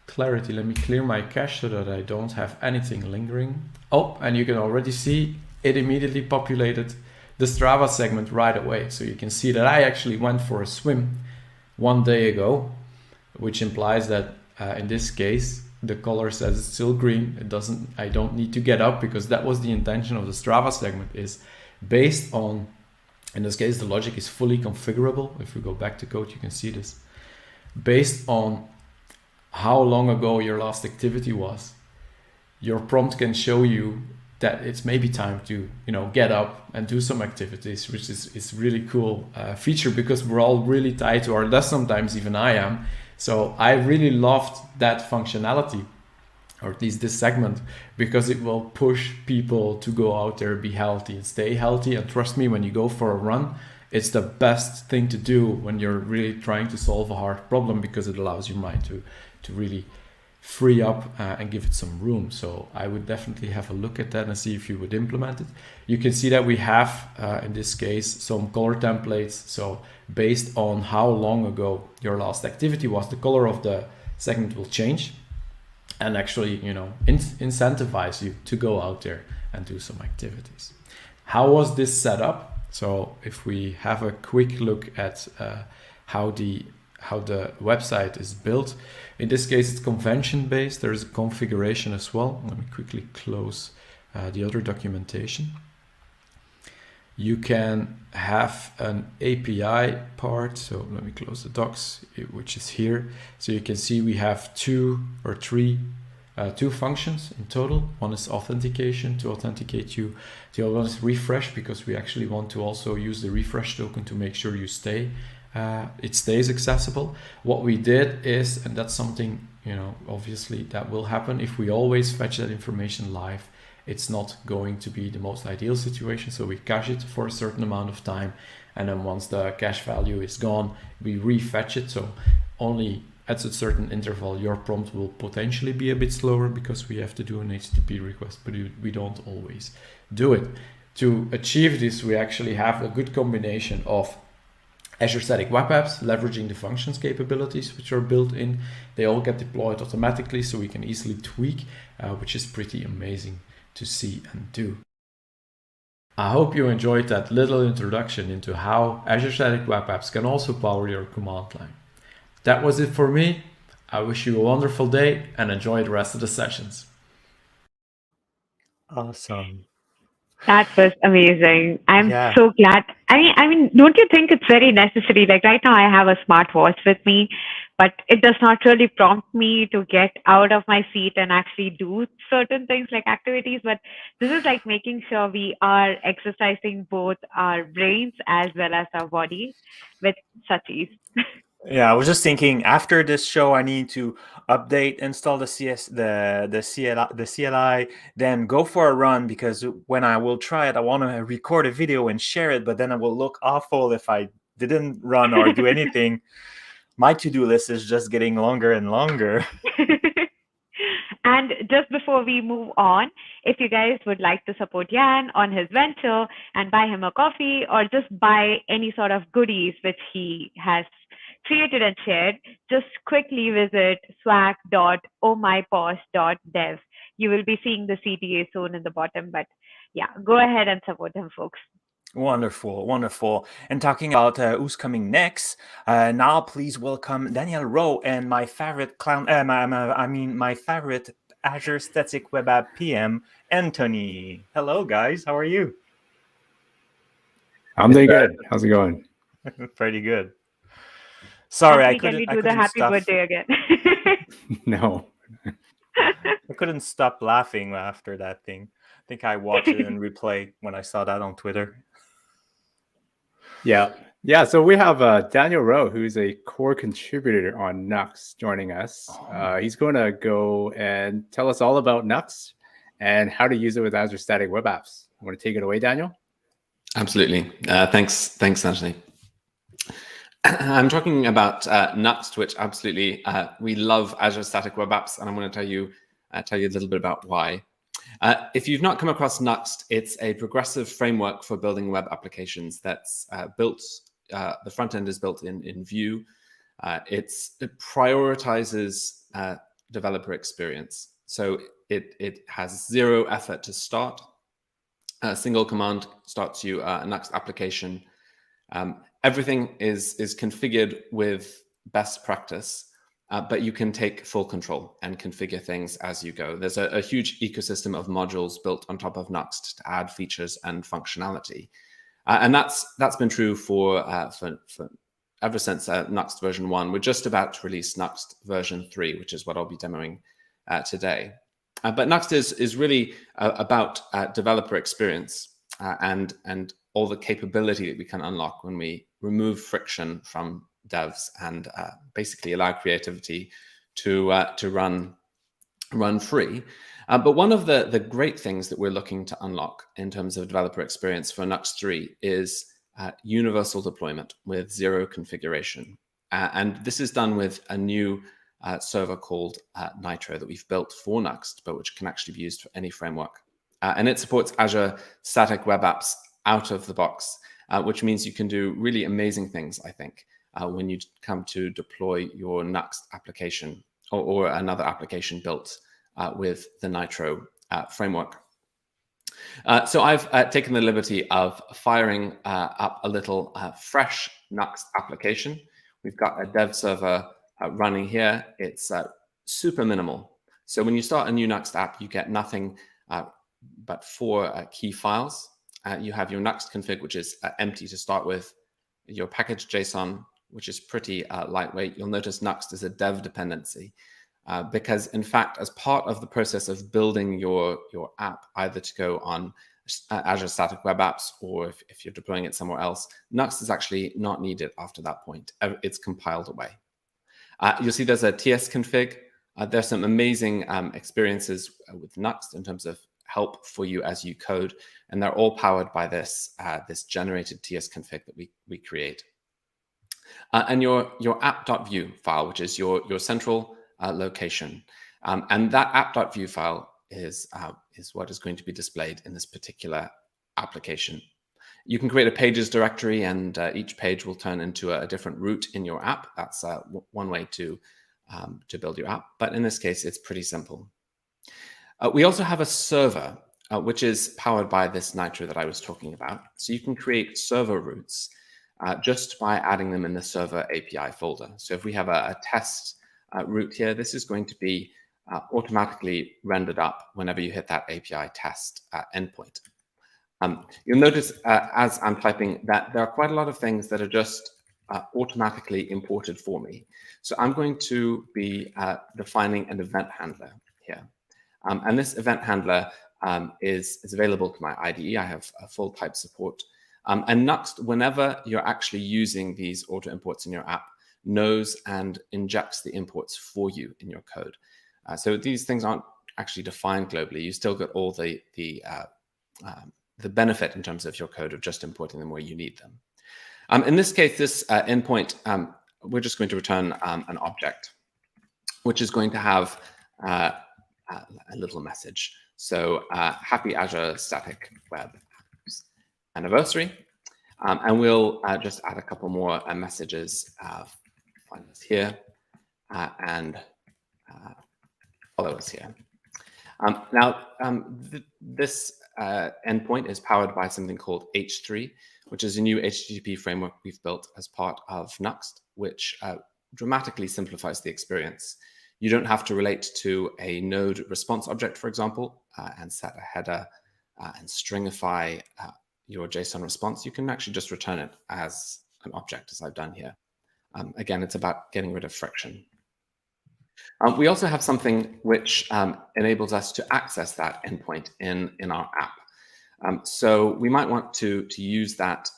clarity, let me clear my cache so that I don't have anything lingering. Oh, and you can already see it immediately populated the Strava segment right away. So you can see that I actually went for a swim one day ago, which implies that in this case, the color says it's still green. I don't need to get up because that was the intention of the Strava segment, is based on, in this case, the logic is fully configurable. If we go back to code, you can see this. Based on how long ago your last activity was, your prompt can show you that it's maybe time to, get up and do some activities, which is really cool feature because we're all really tied to our desk. Sometimes even I am. So I really loved that functionality. or at least this segment, because it will push people to go out there, be healthy and stay healthy. And trust me, when you go for a run, it's the best thing to do when you're really trying to solve a hard problem, because it allows your mind to really free up and give it some room. So I would definitely have a look at that and see if you would implement it. You can see that we have, in this case, some color templates. So based on how long ago your last activity was, the color of the segment will change, and actually, incentivize you to go out there and do some activities. How was this set up? So if we have a quick look at how the website is built, in this case it's convention based. There is a configuration as well. Let me quickly close the other documentation. You can have an API part. So let me close the docs, which is here. So you can see we have two functions in total. One is authentication, to authenticate you. The other one is refresh, because we actually want to also use the refresh token to make sure you it stays accessible. What we did is, and that's something, obviously that will happen if we always fetch that information live, it's not going to be the most ideal situation. So we cache it for a certain amount of time, and then once the cache value is gone, we refetch it. So only at a certain interval, your prompt will potentially be a bit slower because we have to do an HTTP request, but we don't always do it. To achieve this, we actually have a good combination of Azure Static Web Apps, leveraging the functions capabilities which are built in. They all get deployed automatically, so we can easily tweak, which is pretty amazing to see and do. I hope you enjoyed that little introduction into how Azure Static Web Apps can also power your command line. That was it for me. I wish you a wonderful day and enjoy the rest of the sessions. Awesome. That was amazing. I'm so glad. I mean, don't you think it's very necessary? Like right now I have a smartwatch with me, but it does not really prompt me to get out of my seat and actually do certain things like activities. But this is like making sure we are exercising both our brains as well as our body with such ease. Yeah, I was just thinking, after this show, I need to update, install the CLI, then go for a run, because when I will try it, I want to record a video and share it, but then it will look awful if I didn't run or do anything. My to-do list is just getting longer and longer. And just before we move on, if you guys would like to support Jan on his venture and buy him a coffee, or just buy any sort of goodies which he has created and shared, just quickly visit swag.ohmyposh.dev. You will be seeing the CTA soon in the bottom, but yeah, go ahead and support him, folks. Wonderful, wonderful. And talking about who's coming next, now please welcome Daniel Rowe and my favorite my favorite Azure Static Web App PM, Anthony. Hello, guys. How are you? I'm doing good. How's it going? Pretty good. Sorry, Anthony, can we do the happy birthday again? No. I couldn't stop laughing after that thing. I think I watched it in replay when I saw that on Twitter. Yeah. So we have Daniel Rowe, who's a core contributor on Nuxt, joining us. He's going to go and tell us all about Nuxt and how to use it with Azure Static Web Apps. Want to take it away, Daniel? Absolutely. Thanks, Anthony. I'm talking about Nuxt, which absolutely we love Azure Static Web Apps, and I'm going to tell you a little bit about why. If you've not come across Nuxt, it's a progressive framework for building web applications that's built. The front end is built in Vue. It prioritizes developer experience, so it has zero effort to start. A single command starts you a Nuxt application. Everything is configured with best practice, but you can take full control and configure things as you go. There's a huge ecosystem of modules built on top of Nuxt to add features and functionality, and that's been true for ever since Nuxt version 1. We're just about to release Nuxt version 3, which is what I'll be demoing today. But Nuxt is really about developer experience and all the capability that we can unlock when we remove friction from devs and basically allow creativity to run run free. But one of the great things that we're looking to unlock in terms of developer experience for Nuxt 3 is universal deployment with zero configuration. And this is done with a new server called Nitro that we've built for Nuxt, but which can actually be used for any framework. And it supports Azure Static Web Apps out of the box, which means you can do really amazing things, I think, when you come to deploy your Nuxt application or another application built with the Nitro framework. So I've taken the liberty of firing up a little fresh Nuxt application. We've got a dev server running here. It's super minimal. So when you start a new Nuxt app, you get nothing but 4 key files. You have your Nuxt config, which is empty to start with, your package JSON, which is pretty lightweight. You'll notice Nuxt is a dev dependency because, in fact, as part of the process of building your app, either to go on Azure Static Web Apps or if you're deploying it somewhere else, Nuxt is actually not needed after that point. It's compiled away. You'll see there's a TS config. There's some amazing experiences with Nuxt in terms of help for you as you code, and they're all powered by this generated TS config that we create. And your app.view file, which is your central location, and that app.view file is what is going to be displayed in this particular application. You can create a pages directory, and each page will turn into a different route in your app. That's one way to build your app, but in this case, it's pretty simple. We also have a server, which is powered by this Nitro that I was talking about. So you can create server routes just by adding them in the server API folder. So if we have a test route here, this is going to be automatically rendered up whenever you hit that API test endpoint. You'll notice as I'm typing that there are quite a lot of things that are just automatically imported for me. So I'm going to be defining an event handler here. And this event handler is available to my IDE. I have a full type support. And Nuxt, whenever you're actually using these auto imports in your app, knows and injects the imports for you in your code. So these things aren't actually defined globally. You still get all the benefit in terms of your code of just importing them where you need them. In this case, this endpoint, we're just going to return an object, which is going to have a little message. So happy Azure Static Web Apps anniversary. And we'll just add a couple more messages. Find us here and follow us here. This endpoint is powered by something called H3, which is a new HTTP framework we've built as part of Nuxt, which dramatically simplifies the experience. You don't have to relate to a node response object, for example, and set a header and stringify your JSON response. You can actually just return it as an object, as I've done here. Again, it's about getting rid of friction. We also have something which enables us to access that endpoint in our app. So we might want to use that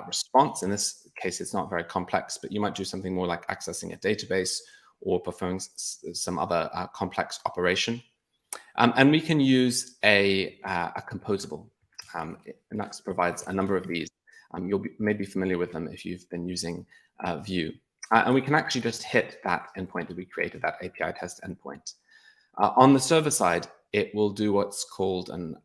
response. In this case, it's not very complex, but you might do something more like accessing a database or performing some other complex operation. And we can use a composable. Nuxt provides a number of these. You'll may be familiar with them if you've been using Vue. And we can actually just hit that endpoint that we created, that API test endpoint. On the server side, it will do what's called an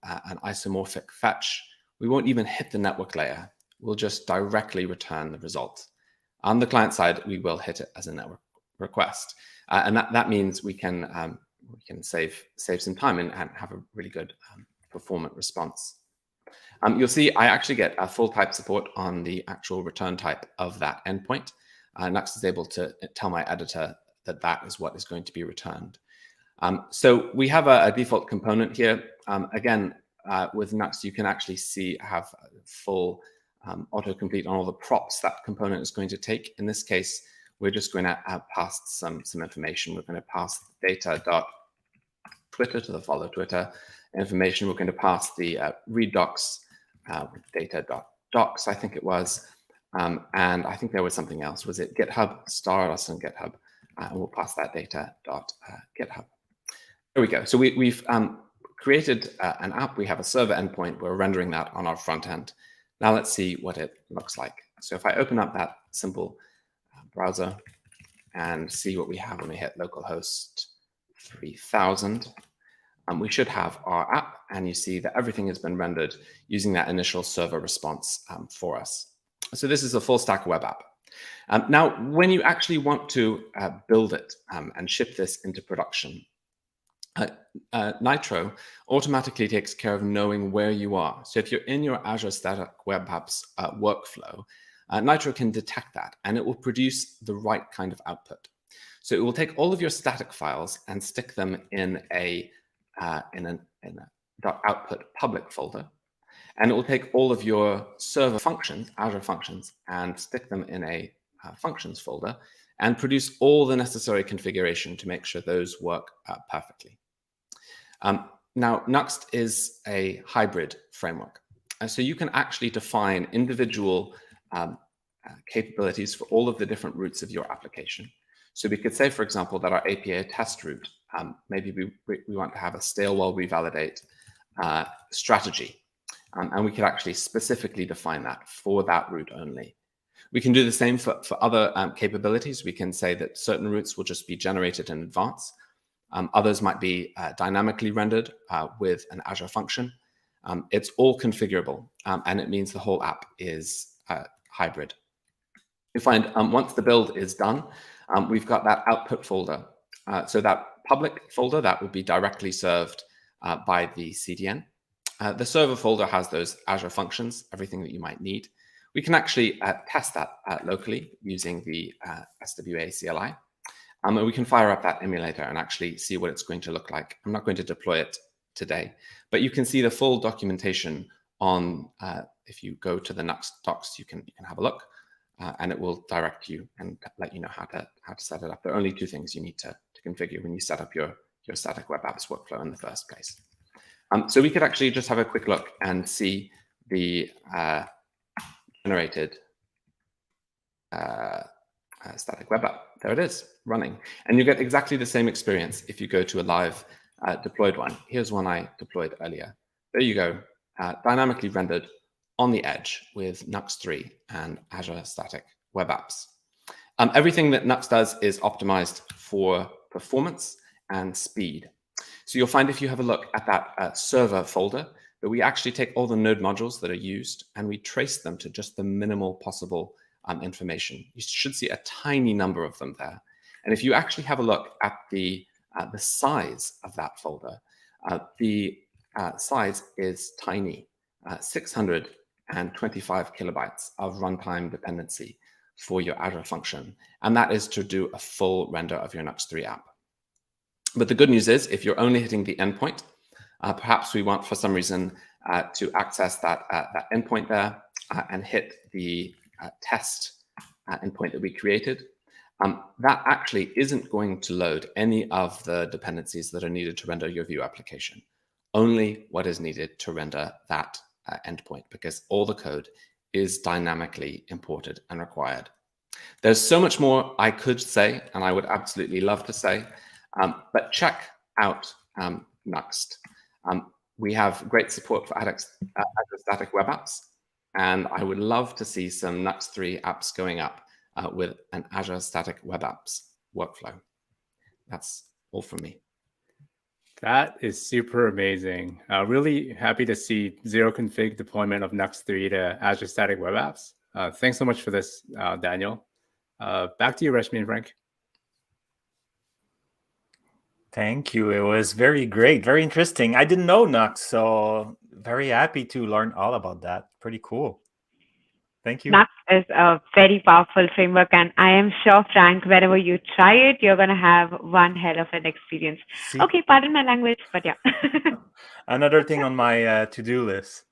isomorphic fetch. We won't even hit the network layer. We'll just directly return the result. On the client side, we will hit it as a network request. And that means we can save some time and have a really good performant response. You'll see I actually get a full type support on the actual return type of that endpoint. Nuxt is able to tell my editor that that is what is going to be returned. So we have a default component here. Again, with Nuxt, you can actually have full autocomplete on all the props that component is going to take. In this case, we're just going to pass some information. We're going to pass data.Twitter to the follow Twitter information. We're going to pass the read docs with data.docs, I think it was. And I think there was something else. Was it GitHub? Star us on GitHub. and we'll pass that data .github. There we go. So we've created an app. We have a server endpoint. We're rendering that on our front end. Now let's see what it looks like. So if I open up that simple browser and see what we have when we hit localhost 3000, we should have our app, and you see that everything has been rendered using that initial server response for us. So this is a full stack web app. Now, when you actually want to build it and ship this into production, Nitro automatically takes care of knowing where you are. So if you're in your Azure Static Web Apps workflow, Nitro can detect that, and it will produce the right kind of output. So it will take all of your static files and stick them in a .output public folder, and it will take all of your server functions, Azure functions, and stick them in a functions folder, and produce all the necessary configuration to make sure those work perfectly. Now, Nuxt is a hybrid framework, and so you can actually define individual capabilities for all of the different routes of your application. So we could say, for example, that our API test route, maybe we want to have a stale while we validate strategy, and we could actually specifically define that for that route only. We can do the same for other capabilities. We can say that certain routes will just be generated in advance. Others might be dynamically rendered with an Azure function. It's all configurable, and it means the whole app is hybrid. We find once the build is done, we've got that output folder. So that public folder, that would be directly served by the CDN. The server folder has those Azure functions, everything that you might need. We can actually test that locally using the SWA CLI. And we can fire up that emulator and actually see what it's going to look like. I'm not going to deploy it today, but you can see the full documentation on, if you go to the Nuxt docs, you can have a look, and it will direct you and let you know how to set it up. There are only two things you need to configure when you set up your static web apps workflow in the first place. So we could actually just have a quick look and see the generated static web app. There it is, running. And you get exactly the same experience if you go to a live deployed one. Here's one I deployed earlier. There you go, dynamically rendered on the edge with Nuxt 3 and Azure Static Web Apps. Everything that Nuxt does is optimized for performance and speed. So you'll find if you have a look at that server folder, that we actually take all the node modules that are used and we trace them to just the minimal possible information. You should see a tiny number of them there. And if you actually have a look at the size of that folder, the size is tiny, 625 kilobytes of runtime dependency for your Azure function. And that is to do a full render of your Nuxt 3 app. But the good news is, if you're only hitting the endpoint, perhaps we want for some reason to access that endpoint there and hit the test endpoint that we created. That actually isn't going to load any of the dependencies that are needed to render your Vue application, only what is needed to render that endpoint, because all the code is dynamically imported and required. There's so much more I could say, and I would absolutely love to say, but check out Nuxt. We have great support for Azure Static Web Apps, and I would love to see some Nuxt 3 apps going up with an Azure Static Web Apps workflow. That's all from me. That is super amazing. Really happy to see zero config deployment of Nuxt 3 to Azure Static Web Apps. Thanks so much for this, Daniel. Back to you, Rashmi and Frank. Thank you. It was very great, very interesting. I didn't know Nuxt, so very happy to learn all about that. Pretty cool. Thank you. Nuxt is a very powerful framework, and I am sure, Frank, whenever you try it, you're going to have one hell of an experience. See? Okay, pardon my language, but yeah. Another thing on my to-do list.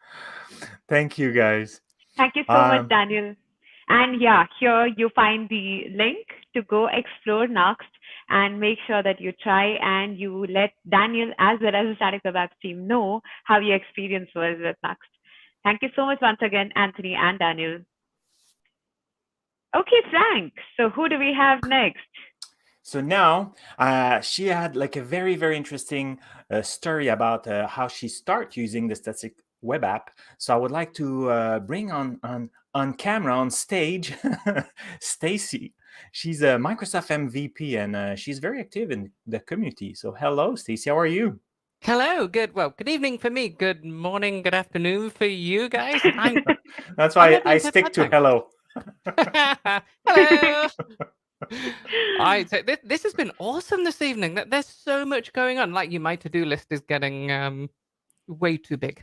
Thank you, guys. Thank you so much, Daniel. And yeah, here you find the link to go explore Nuxt and make sure that you try and you let Daniel as well as the Static Web Apps team know how your experience was with Nuxt. Thank you so much once again, Anthony and Daniel. Okay, Frank. So who do we have next? So now she had like a very, very interesting story about how she started using the Static Web App. So I would like to bring on camera, on stage, Stacy. She's a Microsoft MVP, and she's very active in the community. So hello, Stacy. How are you? Hello. Good evening for me. Good morning, good afternoon for you guys. That's why I stick to hello. Hello. This has been awesome this evening. There's so much going on. Like my to-do list is getting way too big.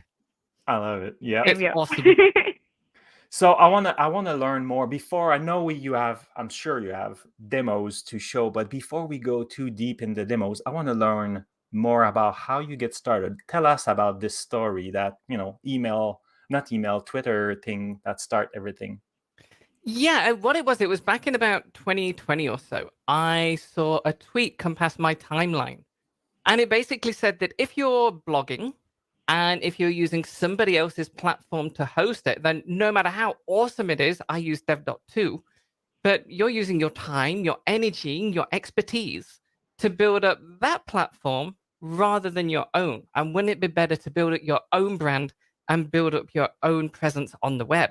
I love it. Yeah, it's awesome. So I wanna learn more. Before, I know I'm sure you have demos to show, but before we go too deep in the demos, I want to learn more about how you get started. Tell us about this story that Twitter thing that start everything. Yeah, what it was back in about 2020 or so. I saw a tweet come past my timeline, and it basically said that if you're blogging and if you're using somebody else's platform to host it, then no matter how awesome it is, I use dev.to, but you're using your time, your energy, your expertise to build up that platform rather than your own. And wouldn't it be better to build up your own brand and build up your own presence on the web?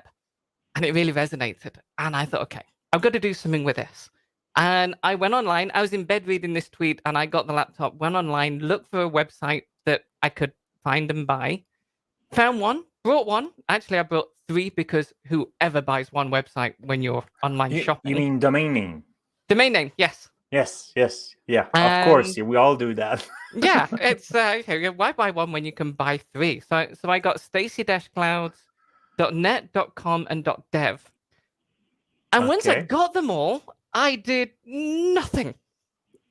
And it really resonated. And I thought, okay, I've got to do something with this. And I went online. I was in bed reading this tweet, and I got the laptop, went online, looked for a website that I could find and buy. Found one, brought one. Actually, I brought 3 because whoever buys one website when you're online shopping. You mean domain name? Domain name, yes. Yes. Yeah, of course. We all do that. Yeah, it's okay, why buy one when you can buy 3? So I got stacy-clouds.net.com and .dev. And once I got them all, I did nothing.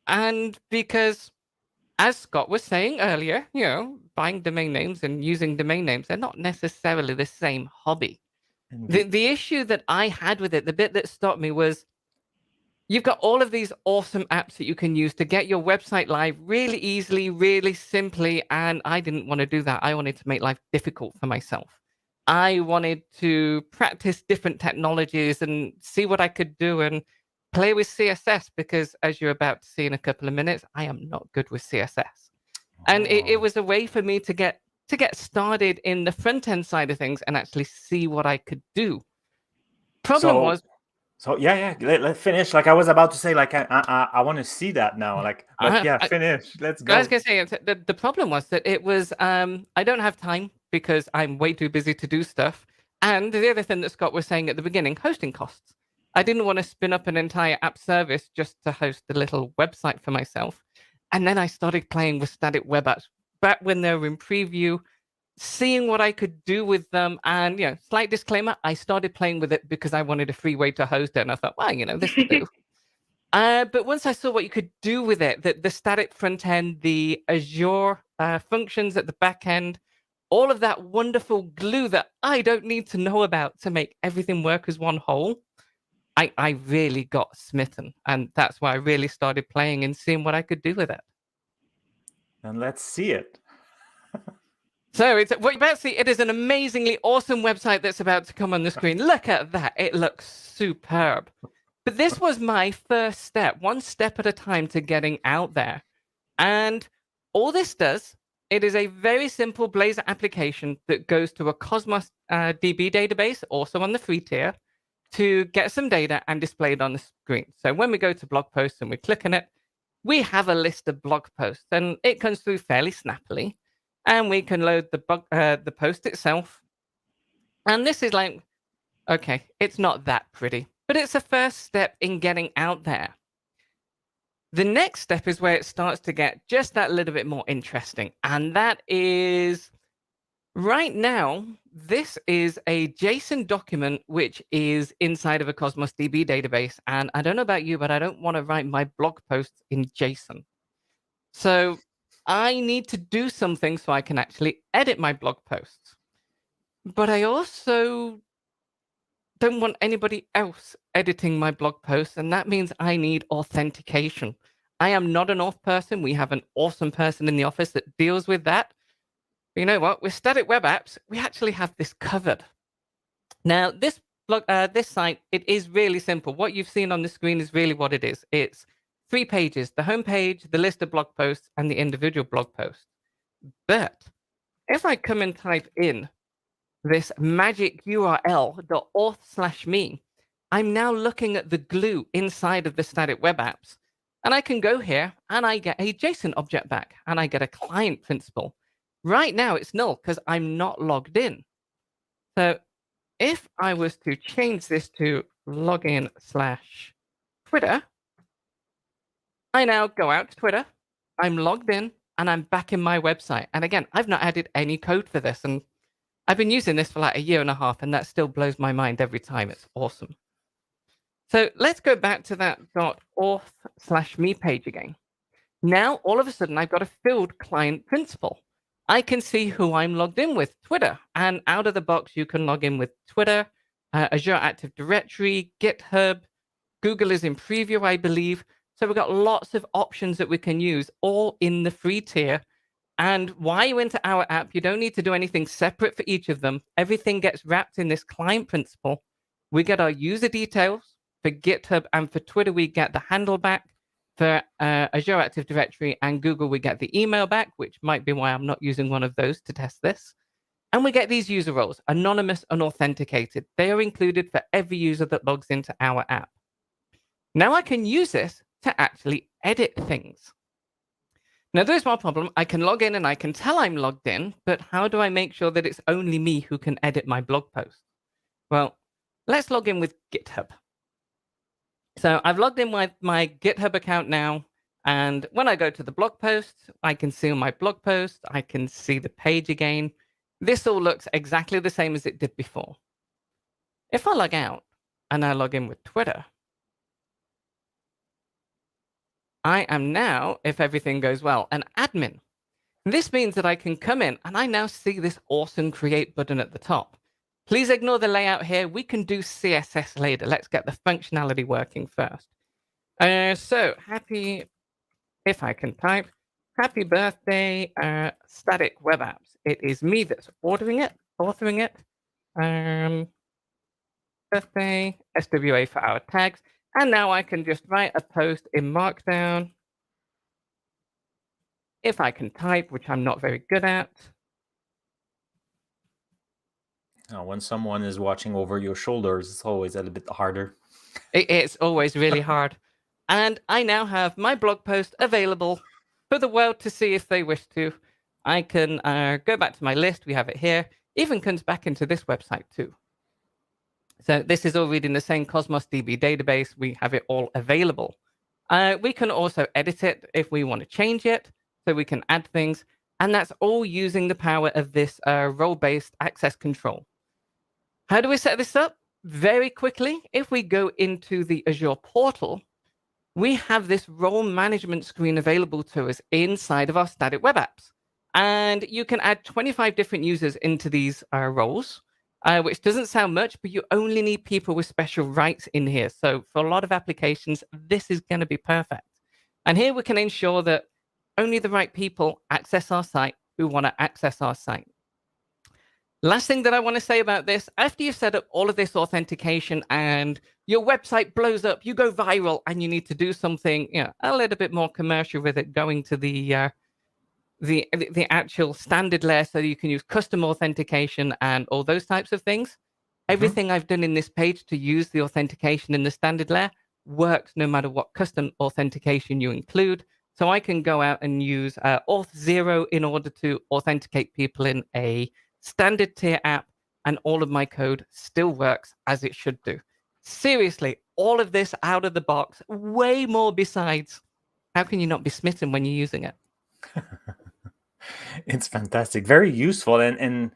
And because, as Scott was saying earlier, buying domain names and using domain names, they're not necessarily the same hobby. The issue that I had with it, the bit that stopped me was, you've got all of these awesome apps that you can use to get your website live really easily, really simply, and I didn't want to do that. I wanted to make life difficult for myself. I wanted to practice different technologies and see what I could do and play with CSS, because as you're about to see in a couple of minutes, I am not good with CSS. And it was a way for me to get started in the front end side of things and actually see what I could do. Problem was. So yeah, let's finish. Like I was about to say, like I want to see that now. Like, but finish. Let's go. I was gonna say the problem was that it was I don't have time because I'm way too busy to do stuff. And the other thing that Scott was saying at the beginning, hosting costs. I didn't want to spin up an entire app service just to host a little website for myself. And then I started playing with static web apps back when they were in preview, seeing what I could do with them. And, slight disclaimer, I started playing with it because I wanted a free way to host it. And I thought, well, this will do. But once I saw what you could do with it, the static front end, the Azure functions at the back end, all of that wonderful glue that I don't need to know about to make everything work as one whole, I really got smitten. And that's why I really started playing and seeing what I could do with it. And let's see it. So what you're about to see, it is an amazingly awesome website that's about to come on the screen. Look at that. It looks superb. But this was my first step, one step at a time to getting out there. And all this does, it is a very simple Blazor application that goes to a Cosmos DB database, also on the free tier, to get some data and display it on the screen. So when we go to blog posts and we click on it, we have a list of blog posts, and it comes through fairly snappily. And we can load the post itself. And this is like, okay, it's not that pretty, but it's a first step in getting out there. The next step is where it starts to get just that little bit more interesting. And that is, right now, this is a JSON document, which is inside of a Cosmos DB database. And I don't know about you, but I don't want to write my blog posts in JSON. So I need to do something so I can actually edit my blog posts. But I also don't want anybody else editing my blog posts, and that means I need authentication. I am not an auth person. We have an awesome person in the office that deals with that. But you know what? With Static Web Apps, we actually have this covered. Now, this site, it is really simple. What you've seen on the screen is really what it is. It's 3 pages, the home page, the list of blog posts, and the individual blog posts. But if I come and type in this magic URL.auth/me, I'm now looking at the glue inside of the static web apps. And I can go here and I get a JSON object back and I get a client principal. Right now it's null because I'm not logged in. So if I was to change this to login/Twitter, I now go out to Twitter, I'm logged in, and I'm back in my website. And again, I've not added any code for this. And I've been using this for like 1.5 years, and that still blows my mind every time. It's awesome. So let's go back to that .auth/me page again. Now, all of a sudden, I've got a filled client principal. I can see who I'm logged in with, Twitter. And out of the box, you can log in with Twitter, Azure Active Directory, GitHub. Google is in preview, I believe. So we've got lots of options that we can use, all in the free tier. And while you enter our app, you don't need to do anything separate for each of them. Everything gets wrapped in this client principal. We get our user details. For GitHub and for Twitter, we get the handle back. For Azure Active Directory and Google, we get the email back, which might be why I'm not using one of those to test this. And we get these user roles, anonymous and authenticated. They are included for every user that logs into our app. Now I can use this to actually edit things. Now there's my problem. I can log in and I can tell I'm logged in, but how do I make sure that it's only me who can edit my blog post? Well, let's log in with GitHub. So I've logged in with my GitHub account now, and when I go to the blog post, I can see my blog post, I can see the page again. This all looks exactly the same as it did before. If I log out and I log in with Twitter, I am now, if everything goes well, an admin. This means that I can come in and I now see this awesome create button at the top. Please ignore the layout here. We can do CSS later. Let's get the functionality working first. So happy, if I can type, happy birthday, Static Web Apps. It is me that's authoring it. Birthday, SWA for our tags. And now I can just write a post in Markdown. If I can type, which I'm not very good at. When someone is watching over your shoulders, it's always a little bit harder. It's always really hard. And I now have my blog post available for the world to see if they wish to. I can go back to my list. We have it here. Even comes back into this website too. So this is all reading the same Cosmos DB database. We have it all available. We can also edit it if we want to change it. So we can add things. And that's all using the power of this role-based access control. How do we set this up? Very quickly, if we go into the Azure portal, we have this role management screen available to us inside of our static web apps. And you can add 25 different users into these roles, which doesn't sound much, but you only need people with special rights in here. So for a lot of applications, this is going to be perfect. And here we can ensure that only the right people access our site who want to access our site. Last thing that I want to say about this, after you've set up all of this authentication and your website blows up, you go viral and you need to do something, a little bit more commercial with it, going to the actual standard layer so you can use custom authentication and all those types of things. Everything I've done in this page to use the authentication in the standard layer works no matter what custom authentication you include. So I can go out and use Auth0 in order to authenticate people in a standard tier app, and all of my code still works as it should do. Seriously, all of this out of the box, way more besides. How can you not be smitten when you're using it? It's fantastic, very useful and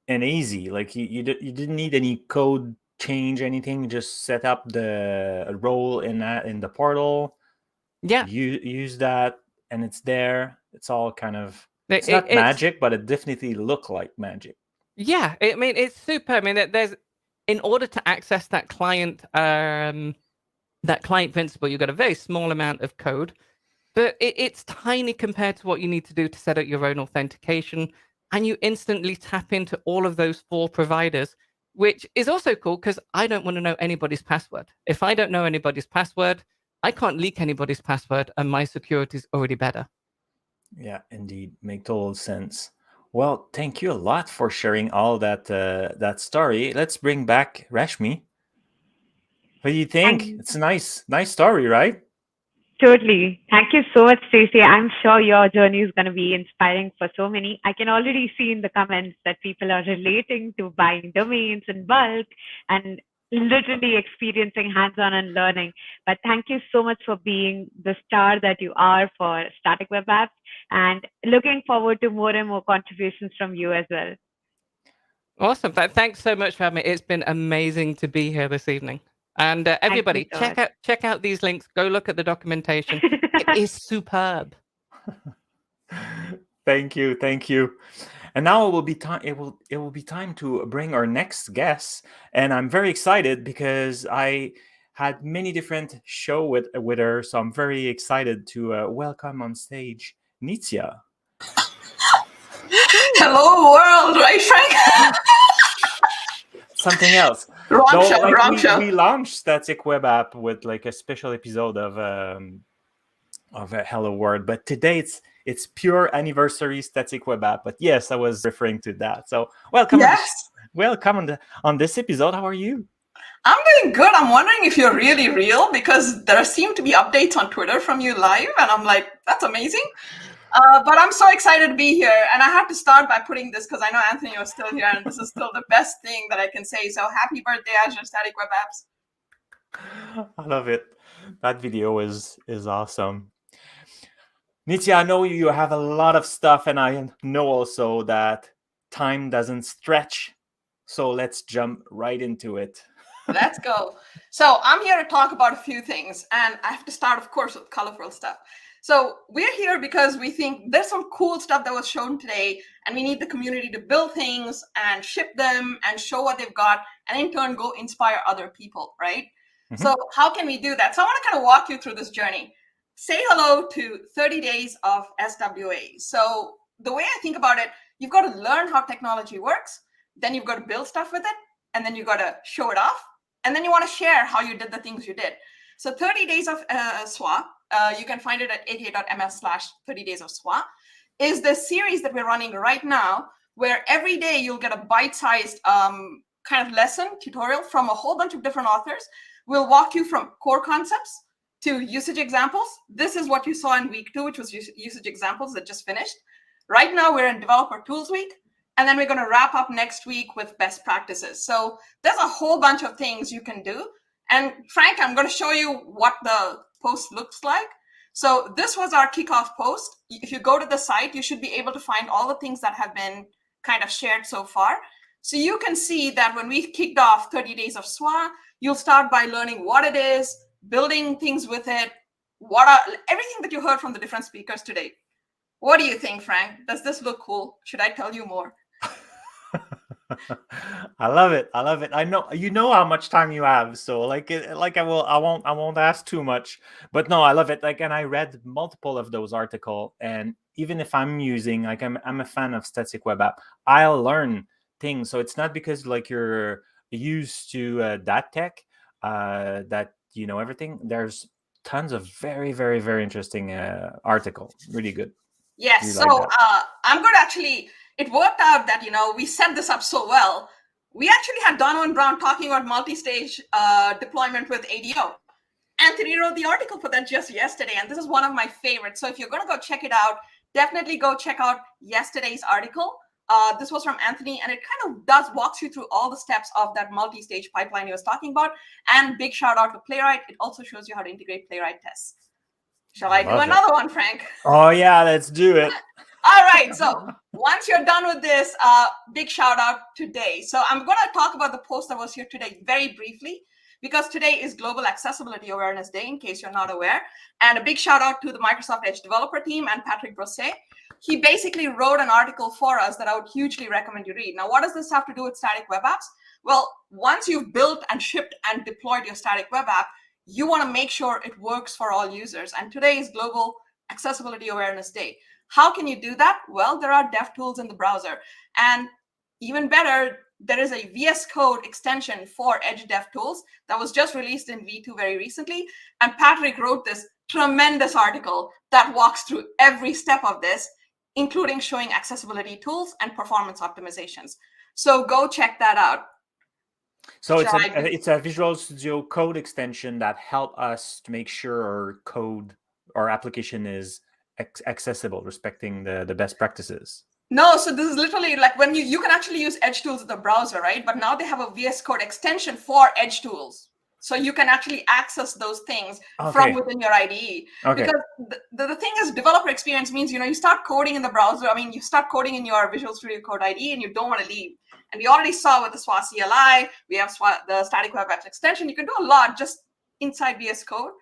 easy. Like you didn't need any code change, anything. Just set up the role in the portal. Yeah, you use that, and it's there. It's all kind of it's not magic, but it definitely look like magic. Yeah, I mean it's super. I mean, there's in order to access that client principal, you've got a very small amount of code. But it's tiny compared to what you need to do to set up your own authentication. And you instantly tap into all of those 4 providers, which is also cool because I don't want to know anybody's password. If I don't know anybody's password, I can't leak anybody's password, and my security is already better. Yeah, indeed, make total sense. Well, thank you a lot for sharing all that that story. Let's bring back Rashmi. What do you think? It's a nice story, right? Totally. Thank you so much, Stacey. I'm sure your journey is going to be inspiring for so many. I can already see in the comments that people are relating to buying domains in bulk and literally experiencing hands-on and learning. But thank you so much for being the star that you are for Static Web Apps, and looking forward to more and more contributions from you as well. Awesome. Thanks so much for having me. It's been amazing to be here this evening. And everybody, so check out these links. Go look at the documentation. It is superb. Thank you. And now it will be time. It will be time to bring our next guest, and I'm very excited because I had many different show with her, so I'm very excited to welcome on stage Nitya. Hello world, right, Frank? Something else. Wrong show. We launched Static Web App with like a special episode of a Hello World, but today it's pure anniversary Static Web App. But yes, I was referring to that. So welcome. Yes. Welcome on this episode. How are you? I'm doing good. I'm wondering if you're really real, because there seem to be updates on Twitter from you live, and I'm like, that's amazing. But I'm so excited to be here, and I have to start by putting this because I know Anthony was still here, and this is still the best thing that I can say. So happy birthday, Azure Static Web Apps. I love it. That video is awesome. Nitya, I know you have a lot of stuff, and I know also that time doesn't stretch. So let's jump right into it. Let's go. So I'm here to talk about a few things, and I have to start, of course, with colorful stuff. So we're here because we think there's some cool stuff that was shown today, and we need the community to build things and ship them and show what they've got, and in turn go inspire other people, right? Mm-hmm. So how can we do that? So I want to kind of walk you through this journey. Say hello to 30 days of SWA. So the way I think about it, you've got to learn how technology works, then you've got to build stuff with it, and then you've got to show it off, and then you want to share how you did the things you did. So 30 days of SWA, you can find it at aka.ms/30 days of SWA, is the series that we're running right now, where every day you'll get a bite-sized kind of lesson tutorial from a whole bunch of different authors. We'll walk you from core concepts to usage examples. This is what you saw in week 2, which was usage examples that just finished. Right now, we're in Developer Tools Week, and then we're going to wrap up next week with best practices. So there's a whole bunch of things you can do. And Frank, I'm going to show you what the post looks like. So this was our kickoff post. If you go to the site, you should be able to find all the things that have been kind of shared so far. So you can see that when we kicked off 30 days of SWA, you'll start by learning what it is, building things with it, everything that you heard from the different speakers today. What do you think, Frank? Does this look cool? Should I tell you more? I love it. I know you know how much time you have, so I won't ask too much. But no, I love it. And I read multiple of those articles, and even if I'm using I'm a fan of Static Web App, I'll learn things. So it's not because you're used to that tech that you know everything. There's tons of very, very, very interesting article. Really good. Yes. So I'm going to actually. It worked out that, we set this up so well. We actually had Donovan Brown talking about multi-stage deployment with ADO. Anthony wrote the article for that just yesterday, and this is one of my favorites. So if you're going to go check it out, definitely go check out yesterday's article. This was from Anthony, and it kind of walks you through all the steps of that multi-stage pipeline he was talking about. And big shout out to Playwright. It also shows you how to integrate Playwright tests. Shall I do another one, Frank? Oh, yeah, let's do it. All right, so once you're done with this, big shout out today. So I'm going to talk about the post that was here today very briefly, because today is Global Accessibility Awareness Day, in case you're not aware. And a big shout out to the Microsoft Edge developer team and Patrick Brosset. He basically wrote an article for us that I would hugely recommend you read. Now, what does this have to do with static web apps? Well, once you've built and shipped and deployed your static web app, you want to make sure it works for all users. And today is Global Accessibility Awareness Day. How can you do that? Well, there are dev tools in the browser. And even better, there is a VS Code extension for Edge DevTools that was just released in V2 very recently. And Patrick wrote this tremendous article that walks through every step of this, including showing accessibility tools and performance optimizations. So go check that out. So it's a Visual Studio Code extension that help us to make sure our application is accessible, respecting the best practices. No, so this is literally like when you can actually use Edge Tools in the browser, right? But now they have a VS Code extension for Edge Tools. So you can actually access those things from within your IDE. Okay. Because the thing is, developer experience means, you start coding in the browser. I mean, you start coding in your Visual Studio Code IDE and you don't want to leave. And we already saw with the SWA CLI, we have the Static Web Apps extension. You can do a lot just inside VS Code.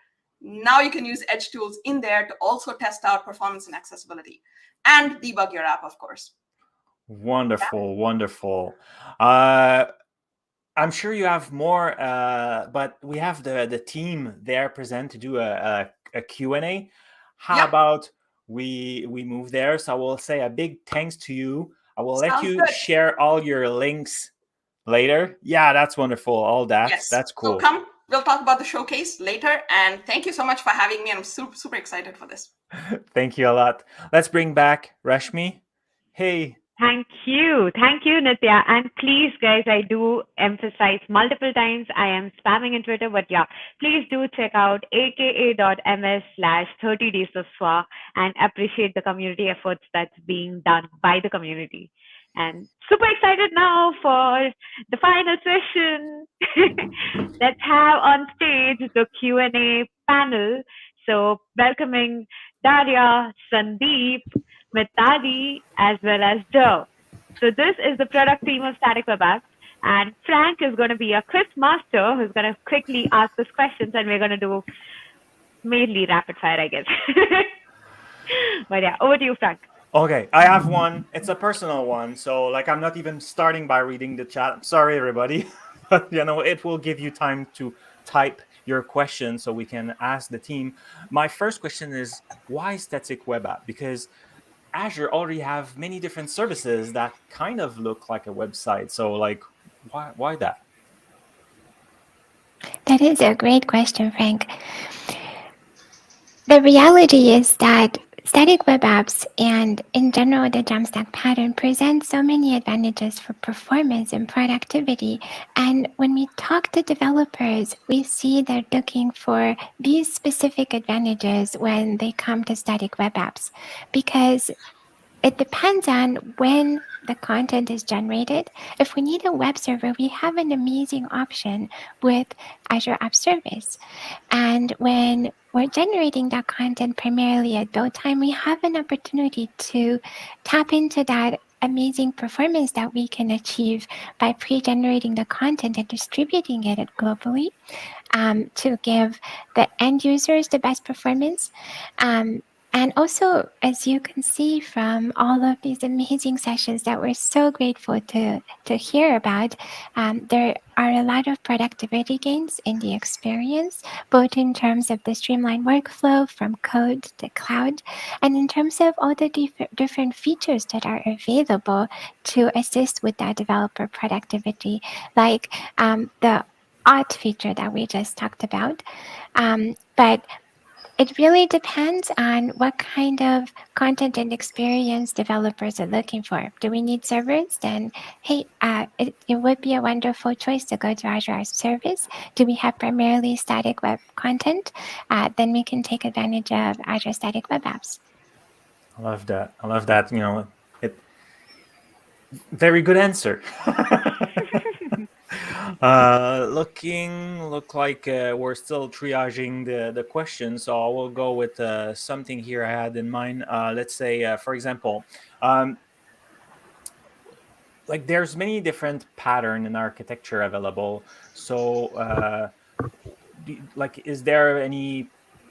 Now you can use Edge Tools in there to also test out performance and accessibility and debug your app, of course. Wonderful, wonderful. I'm sure you have more, but we have the team there present to do a Q&A. How about we move there? So I will say a big thanks to you. I will let you share all your links later. Yeah, that's wonderful. All that. Yes. That's cool. So come, we'll talk about the showcase later. And thank you so much for having me. I'm super, super excited for this. Thank you a lot. Let's bring back Rashmi. Hey. Thank you, Nitya. And please, guys, I do emphasize multiple times, I am spamming in Twitter, but yeah, please do check out aka.ms/30days-of-SWA and appreciate the community efforts that's being done by the community. And super excited now for the final session. Let's have on stage the Q&A panel. So welcoming Daria, Sandeep, Mitali, as well as Joe. So this is the product team of Static Web Apps, and Frank is going to be a quiz master who's going to quickly ask us questions, and we're going to do mainly rapid fire, I guess. But yeah, over to you, Frank. Okay, I have one. It's a personal one, so I'm not even starting by reading the chat. I'm sorry, everybody, but it will give you time to type your question so we can ask the team. My first question is, why Static Web App? Because Azure already have many different services that kind of look like a website. So why that? That is a great question, Frank. The reality is that static web apps and in general the Jamstack pattern present so many advantages for performance and productivity. And when we talk to developers, we see they're looking for these specific advantages when they come to static web apps, because it depends on when the content is generated. If we need a web server, we have an amazing option with Azure App Service. And when we're generating that content primarily at build time, we have an opportunity to tap into that amazing performance that we can achieve by pre-generating the content and distributing it globally to give the end users the best performance. And also, as you can see from all of these amazing sessions that we're so grateful to hear about, there are a lot of productivity gains in the experience, both in terms of the streamlined workflow from code to cloud, and in terms of all the different features that are available to assist with that developer productivity, like the auth feature that we just talked about. But it really depends on what kind of content and experience developers are looking for. Do we need servers? Then, hey, it would be a wonderful choice to go to Azure Service. Do we have primarily static web content? Then we can take advantage of Azure Static Web Apps. I love that. Very good answer. Look like we're still triaging the questions, so I will go with something here I had in mind. Let's say, for example, there's many different pattern in architecture available. So, is there any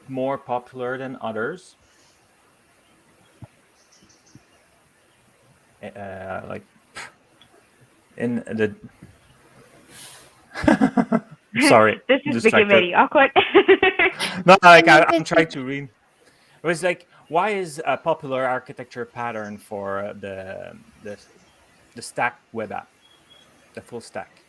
more popular than others? In the sorry, this is becoming very awkward. No, I'm trying to read. It was why is a popular architecture pattern for the stack web app? the full stack.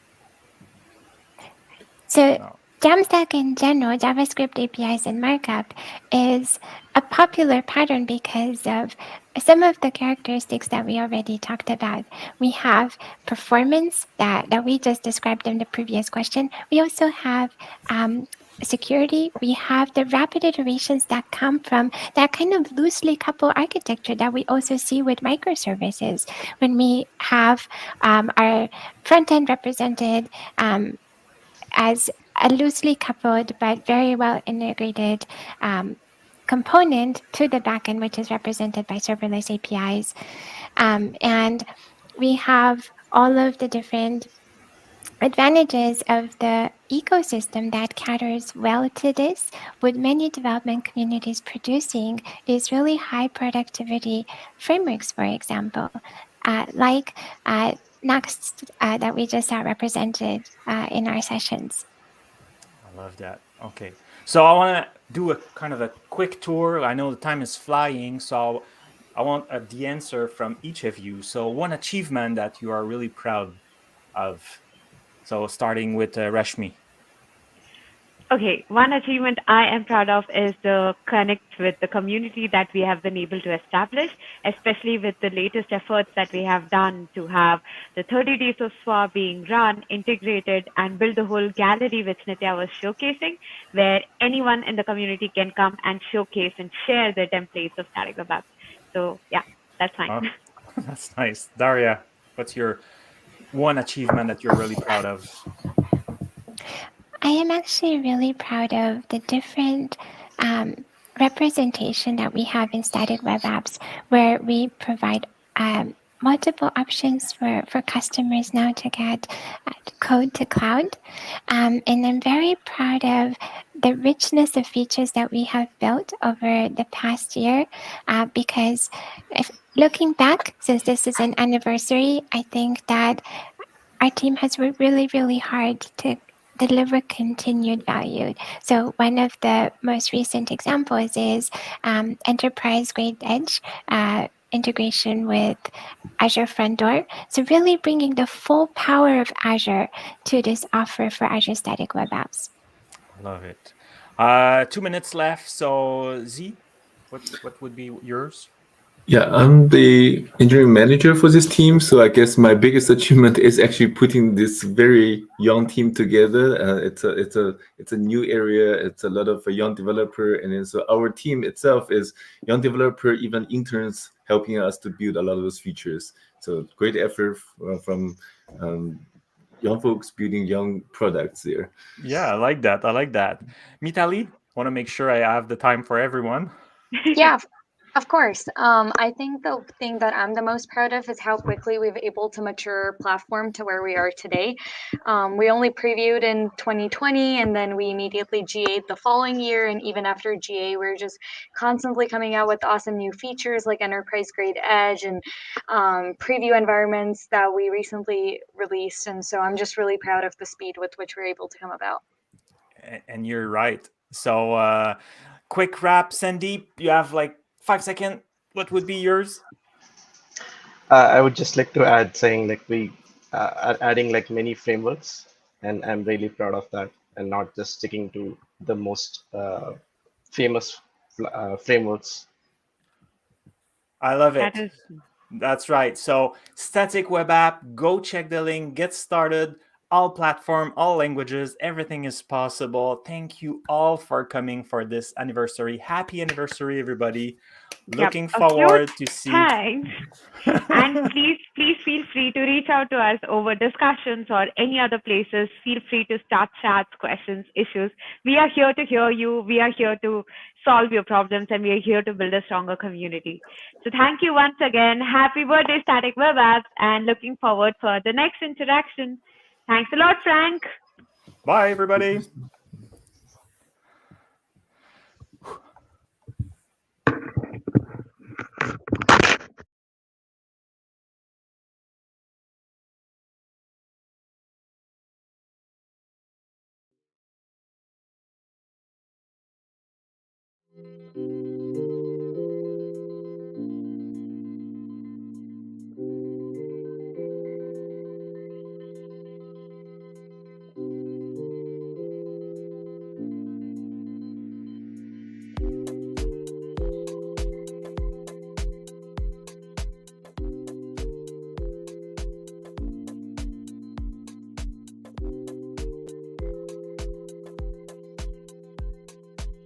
So No. Jamstack in general, JavaScript APIs and markup, is a popular pattern because of some of the characteristics that we already talked about. We have performance that we just described in the previous question. We also have security. We have the rapid iterations that come from that kind of loosely coupled architecture that we also see with microservices. When we have our front end represented as a loosely coupled but very well integrated component to the backend, which is represented by serverless APIs. And we have all of the different advantages of the ecosystem that caters well to this, with many development communities producing these really high productivity frameworks, for example, like Nuxt that we just saw represented in our sessions. I love that. Okay. So I want to do a kind of a quick tour. I know the time is flying, so I want the answer from each of you. So one achievement that you are really proud of. So starting with Rashmi. Okay, one achievement I am proud of is the connect with the community that we have been able to establish, especially with the latest efforts that we have done to have the 30 days of SWA being run, integrated, and build the whole gallery which Nitya was showcasing, where anyone in the community can come and showcase and share their templates of Static Web Apps. So yeah, that's fine. Oh, that's nice. Daria, what's your one achievement that you're really proud of? I am actually really proud of the different representation that we have in Static Web Apps, where we provide multiple options for customers now to get code to cloud. And I'm very proud of the richness of features that we have built over the past year, because looking back, since this is an anniversary, I think that our team has worked really, really hard to deliver continued value. So one of the most recent examples is enterprise grade edge integration with Azure Front Door. So really bringing the full power of Azure to this offer for Azure Static Web Apps. Love it. 2 minutes left. So Z, what would be yours? Yeah, I'm the engineering manager for this team, so I guess my biggest achievement is actually putting this very young team together. It's a new area. It's a lot of young developer, and then so our team itself is young developer, even interns helping us to build a lot of those features. So great effort from young folks building young products there. Yeah, I like that. I like that. Mitali, want to make sure I have the time for everyone. Yeah, of course. I think the thing that I'm the most proud of is how quickly we've able to mature our platform to where we are today. We only previewed in 2020, and then we immediately GA'd the following year. And even after GA, we're just constantly coming out with awesome new features like enterprise grade edge and preview environments that we recently released. And so I'm just really proud of the speed with which we're able to come about. And you're right. So quick wrap, Sandeep, you have like 5 seconds. What would be yours? I would just like to add saying like we are adding like many frameworks, and I'm really proud of that, and not just sticking to the most famous frameworks. I love it. That's right. So Static Web App, go check the link, get started. All platform, all languages, everything is possible. Thank you all for coming for this anniversary. Happy anniversary, everybody. Looking forward to see. Thanks. And please feel free to reach out to us over discussions or any other places. Feel free to start chats, questions, issues. We are here to hear you. We are here to solve your problems, and we are here to build a stronger community. So thank you once again. Happy birthday, Static Web Apps, and looking forward for the next interaction. Thanks a lot, Frank. Bye, everybody.